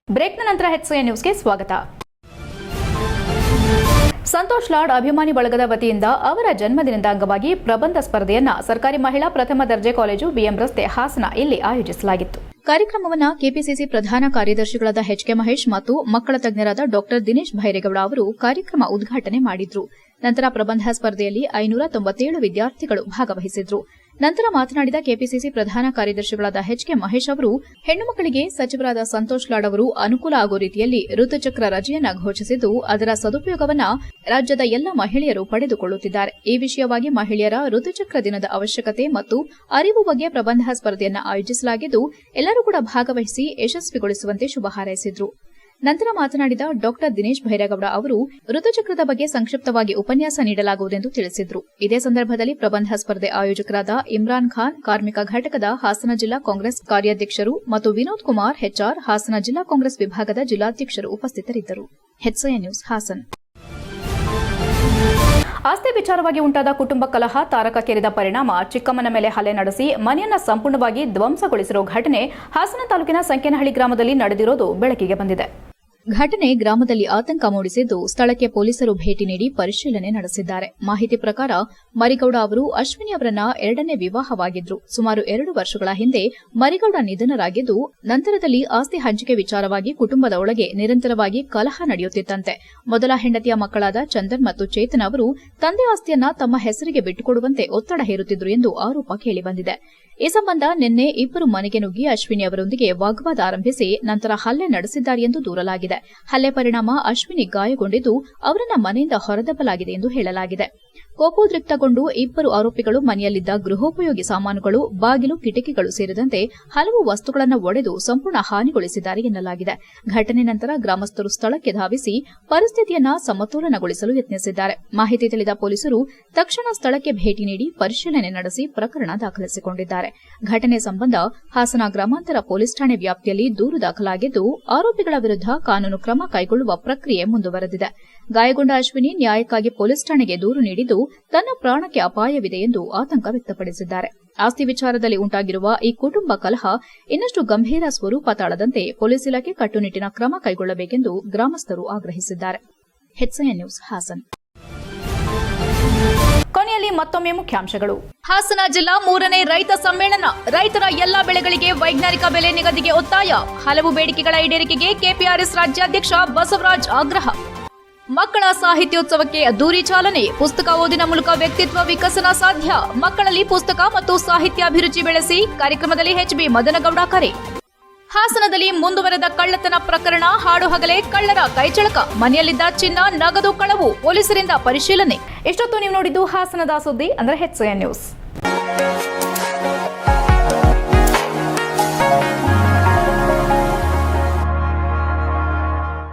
ಬ್ರೇಕ್ನ ನಂತರ HCI ನ್ಯೂಸ್ಗೆ ಸ್ವಾಗತ. ಸಂತೋಷ್ ಲಾಡ್ ಅಭಿಮಾನಿ ಬಳಗದ ವತಿಯಿಂದ ಅವರ ಜನ್ಮದಿನದ ಅಂಗವಾಗಿ ಪ್ರಬಂಧ ಸ್ಪರ್ಧೆಯನ್ನ ಸರ್ಕಾರಿ ಮಹಿಳಾ ಪ್ರಥಮ ದರ್ಜೆ ಕಾಲೇಜು BM ರಸ್ತೆ ಹಾಸನ ಇಲ್ಲಿ ಆಯೋಜಿಸಲಾಗಿತ್ತು. ಕಾರ್ಯಕ್ರಮವನ್ನು ಕೆಪಿಸಿಸಿ ಪ್ರಧಾನ ಕಾರ್ಯದರ್ಶಿಗಳಾದ HK ಮಹೇಶ್ ಮತ್ತು ಮಕ್ಕಳ ತಜ್ಞರಾದ ಡಾ ದಿನೇಶ್ ಭೈರೇಗೌಡ ಅವರು ಕಾರ್ಯಕ್ರಮ ಉದ್ಘಾಟನೆ ಮಾಡಿದ್ರು. ನಂತರ ಪ್ರಬಂಧ ಸ್ಪರ್ಧೆಯಲ್ಲಿ 597 ವಿದ್ಯಾರ್ಥಿಗಳು ಭಾಗವಹಿಸಿದ್ರು. ನಂತರ ಮಾತನಾಡಿದ ಕೆಪಿಸಿಸಿ ಪ್ರಧಾನ ಕಾರ್ಯದರ್ಶಿಗಳಾದ HK ಮಹೇಶ್ ಅವರು, ಹೆಣ್ಣು ಮಕ್ಕಳಿಗೆ ಸಚಿವರಾದ ಸಂತೋಷ್ ಲಾಡ್ ಅವರು ಅನುಕೂಲ ಆಗೋ ರೀತಿಯಲ್ಲಿ ಋತುಚಕ್ರ ರಜೆಯನ್ನ ಘೋಷಿಸಿದ್ದು, ಅದರ ಸದುಪಯೋಗವನ್ನ ರಾಜ್ಯದ ಎಲ್ಲ ಮಹಿಳೆಯರು ಪಡೆದುಕೊಳ್ಳುತ್ತಿದ್ದಾರೆ. ಈ ವಿಷಯವಾಗಿ ಮಹಿಳೆಯರ ಋತುಚಕ್ರ ದಿನದ ಅವಶ್ಯಕತೆ ಮತ್ತು ಅರಿವು ಬಗ್ಗೆ ಪ್ರಬಂಧ ಸ್ಪರ್ಧೆಯನ್ನ ಆಯೋಜಿಸಲಾಗಿದ್ದು, ಎಲ್ಲರೂ ಕೂಡ ಭಾಗವಹಿಸಿ ಯಶಸ್ವಿಗೊಳಿಸುವಂತೆ ಶುಭ ಹಾರೈಸಿದ್ರು. ನಂತರ ಮಾತನಾಡಿದ ಡಾ ದಿನೇಶ್ ಭೈರೇಗೌಡ ಅವರು, ಋತುಚಕ್ರದ ಬಗ್ಗೆ ಸಂಕ್ಷಿಪ್ತವಾಗಿ ಉಪನ್ಯಾಸ ನೀಡಲಾಗುವುದೆಂದು ತಿಳಿಸಿದ್ರು. ಇದೇ ಸಂದರ್ಭದಲ್ಲಿ ಪ್ರಬಂಧ ಸ್ಪರ್ಧೆ ಆಯೋಜಕರಾದ ಇಮ್ರಾನ್ ಖಾನ್, ಕಾರ್ಮಿಕ ಘಟಕದ ಹಾಸನ ಜಿಲ್ಲಾ ಕಾಂಗ್ರೆಸ್ ಕಾರ್ಯಾಧ್ಯಕ್ಷರು ಮತ್ತು ವಿನೋದ್ ಕುಮಾರ್ HR, ಹಾಸನ ಜಿಲ್ಲಾ ಕಾಂಗ್ರೆಸ್ ವಿಭಾಗದ ಜಿಲ್ಲಾಧ್ಯಕ್ಷರು ಉಪಸ್ಥಿತರಿದ್ದರು. HCI news Hassan. ಆಸ್ತಿ ವಿಚಾರವಾಗಿ ಉಂಟಾದ ಕುಟುಂಬ ಕಲಹ ತಾರಕಕ್ಕೇರಿದ ಪರಿಣಾಮ ಚಿಕ್ಕಮ್ಮನ ಮೇಲೆ ಹಲ್ಲೆ ನಡೆಸಿ ಮನೆಯನ್ನ ಸಂಪೂರ್ಣವಾಗಿ ಧ್ವಂಸಗೊಳಿಸಿರುವ ಘಟನೆ ಹಾಸನ ತಾಲೂಕಿನ ಸಂಕೇನಹಳ್ಳಿ ಗ್ರಾಮದಲ್ಲಿ ನಡೆದಿರೋದು ಬೆಳಕಿಗೆ ಬಂದಿದೆ. ಘಟನೆ ಗ್ರಾಮದಲ್ಲಿ ಆತಂಕ ಮೂಡಿಸಿದ್ದು, ಸ್ಥಳಕ್ಕೆ ಪೊಲೀಸರು ಭೇಟಿ ನೀಡಿ ಪರಿಶೀಲನೆ ನಡೆಸಿದ್ದಾರೆ. ಮಾಹಿತಿ ಪ್ರಕಾರ ಮರಿಗೌಡ ಅವರು ಅಶ್ವಿನಿ ಅವರನ್ನ ಎರಡನೇ ವಿವಾಹವಾಗಿದ್ರು. ಸುಮಾರು 2 ವರ್ಷಗಳ ಹಿಂದೆ ಮರಿಗೌಡ ನಿಧನರಾಗಿದ್ದು, ನಂತರದಲ್ಲಿ ಆಸ್ತಿ ಹಂಚಿಕೆ ವಿಚಾರವಾಗಿ ಕುಟುಂಬದ ಒಳಗೆ ನಿರಂತರವಾಗಿ ಕಲಹ ನಡೆಯುತ್ತಿತ್ತಂತೆ. ಮೊದಲ ಹೆಂಡತಿಯ ಮಕ್ಕಳಾದ ಚಂದನ್ ಮತ್ತು ಚೇತನ್ ಅವರು ತಂದೆ ಆಸ್ತಿಯನ್ನ ತಮ್ಮ ಹೆಸರಿಗೆ ಬಿಟ್ಟುಕೊಡುವಂತೆ ಒತ್ತಡ ಹೇರುತ್ತಿದ್ರು ಎಂದು ಆರೋಪ ಕೇಳಿಬಂದಿದೆ. ಈ ಸಂಬಂಧ ನಿನ್ನೆ ಇಬ್ಬರು ಮನೆಗೆ ನುಗ್ಗಿ ಅಶ್ವಿನಿ ಅವರೊಂದಿಗೆ ವಾಗ್ವಾದ ಆರಂಭಿಸಿ ನಂತರ ಹಲ್ಲೆ ನಡೆಸಿದ್ದಾರೆ ಎಂದು ದೂರಲಾಗಿದೆ. ಹಲ್ಲೆ ಪರಿಣಾಮ ಅಶ್ವಿನಿ ಗಾಯಗೊಂಡಿದ್ದು, ಅವರನ್ನ ಮನೆಯಿಂದ ಹೊರದಬ್ಬಲಾಗಿದೆ ಎಂದು ಹೇಳಲಾಗಿದೆ. ಕೋಪೋದ್ರಿಕ್ತಗೊಂಡು ಇಬ್ಬರು ಆರೋಪಿಗಳು ಮನೆಯಲ್ಲಿದ್ದ ಗೃಹೋಪಯೋಗಿ ಸಾಮಾನುಗಳು, ಬಾಗಿಲು, ಕಿಟಕಿಗಳು ಸೇರಿದಂತೆ ಹಲವು ವಸ್ತುಗಳನ್ನು ಒಡೆದು ಸಂಪೂರ್ಣ ಹಾನಿಗೊಳಿಸಿದ್ದಾರೆ ಎನ್ನಲಾಗಿದೆ. ಘಟನೆ ನಂತರ ಗ್ರಾಮಸ್ಥರು ಸ್ಥಳಕ್ಕೆ ಧಾವಿಸಿ ಪರಿಸ್ಥಿತಿಯನ್ನ ಸಮತೋಲನಗೊಳಿಸಲು ಯತ್ನಿಸಿದ್ದಾರೆ. ಮಾಹಿತಿ ತಿಳಿದ ಪೊಲೀಸರು ತಕ್ಷಣ ಸ್ಥಳಕ್ಕೆ ಭೇಟಿ ನೀಡಿ ಪರಿಶೀಲನೆ ನಡೆಸಿ ಪ್ರಕರಣ ದಾಖಲಿಸಿಕೊಂಡಿದ್ದಾರೆ. ಘಟನೆ ಸಂಬಂಧ ಹಾಸನ ಗ್ರಾಮಾಂತರ ಪೊಲೀಸ್ ಠಾಣೆ ವ್ಯಾಪ್ತಿಯಲ್ಲಿ ದೂರು ದಾಖಲಾಗಿದ್ದು, ಆರೋಪಿಗಳ ವಿರುದ್ಧ ಕಾನೂನು ಕ್ರಮ ಕೈಗೊಳ್ಳುವ ಪ್ರಕ್ರಿಯೆ ಮುಂದುವರೆದಿದೆ. ಗಾಯಗೊಂಡ ಅಶ್ವಿನಿ ನ್ಯಾಯಕ್ಕಾಗಿ ಪೊಲೀಸ್ ಠಾಣೆಗೆ ದೂರು ನೀಡಿದ್ದು, ತನ್ನ ಪ್ರಾಣಕ್ಕೆ ಅಪಾಯವಿದೆ ಎಂದು ಆತಂಕ ವ್ಯಕ್ತಪಡಿಸಿದ್ದಾರೆ. ಆಸ್ತಿ ವಿಚಾರದಲ್ಲಿ ಉಂಟಾಗಿರುವ ಈ ಕುಟುಂಬ ಕಲಹ ಇನ್ನಷ್ಟು ಗಂಭೀರ ಸ್ವರೂಪ ತಾಳದಂತೆ ಪೊಲೀಸ್ ಇಲಾಖೆ ಕಟ್ಟುನಿಟ್ಟಿನ ಕ್ರಮ ಕೈಗೊಳ್ಳಬೇಕೆಂದು ಗ್ರಾಮಸ್ಥರು ಆಗ್ರಹಿಸಿದ್ದಾರೆ. HCN news Hassan. ಕೊನೆಯಲ್ಲಿ ಮತ್ತೊಮ್ಮೆ ಮುಖ್ಯಾಂಶಗಳು. ಹಾಸನ ಜಿಲ್ಲಾ 3ನೇ ರೈತ ಸಮ್ಮೇಳನ. ರೈತರ ಎಲ್ಲಾ ಬೆಳೆಗಳಿಗೆ ವೈಜ್ಞಾನಿಕ ಬೆಲೆ ನಿಗದಿಗೆ ಒತ್ತಾಯ. ಹಲವು ಬೇಡಿಕೆಗಳ ಈಡೇರಿಕೆಗೆ ಕೆಪಿಆರ್ಎಸ್ ರಾಜ್ಯಾಧ್ಯಕ್ಷ ಬಸವರಾಜ್ ಆಗ್ರಹ. ಮಕ್ಕಳ ಸಾಹಿತ್ಯೋತ್ಸವಕ್ಕೆ ಅದ್ದೂರಿ ಚಾಲನೆ. ಪುಸ್ತಕ ಓದಿನ ಮೂಲಕ ವ್ಯಕ್ತಿತ್ವ ವಿಕಸನ ಸಾಧ್ಯ. ಮಕ್ಕಳಲ್ಲಿ ಪುಸ್ತಕ ಮತ್ತು ಸಾಹಿತ್ಯ ಅಭಿರುಚಿ ಬೆಳೆಸಿ. ಕಾರ್ಯಕ್ರಮದಲ್ಲಿ HB ಮದನಗೌಡ ಕರೆ. ಹಾಸನದಲ್ಲಿ ಮುಂದುವರೆದ ಕಳ್ಳತನ ಪ್ರಕರಣ. ಹಾಡು ಹಗಲೇ ಕಳ್ಳರ ಕೈಚಳಕ. ಮನೆಯಲ್ಲಿದ್ದ ಚಿನ್ನ, ನಗದು ಕಳವು. ಪೊಲೀಸರಿಂದ ಪರಿಶೀಲನೆ. ಇಷ್ಟೊತ್ತು ನೀವು ನೋಡಿದ್ದು ಹಾಸನದ ಸುದ್ದಿ ಅಂದ್ರೆ HCN ನ್ಯೂಸ್.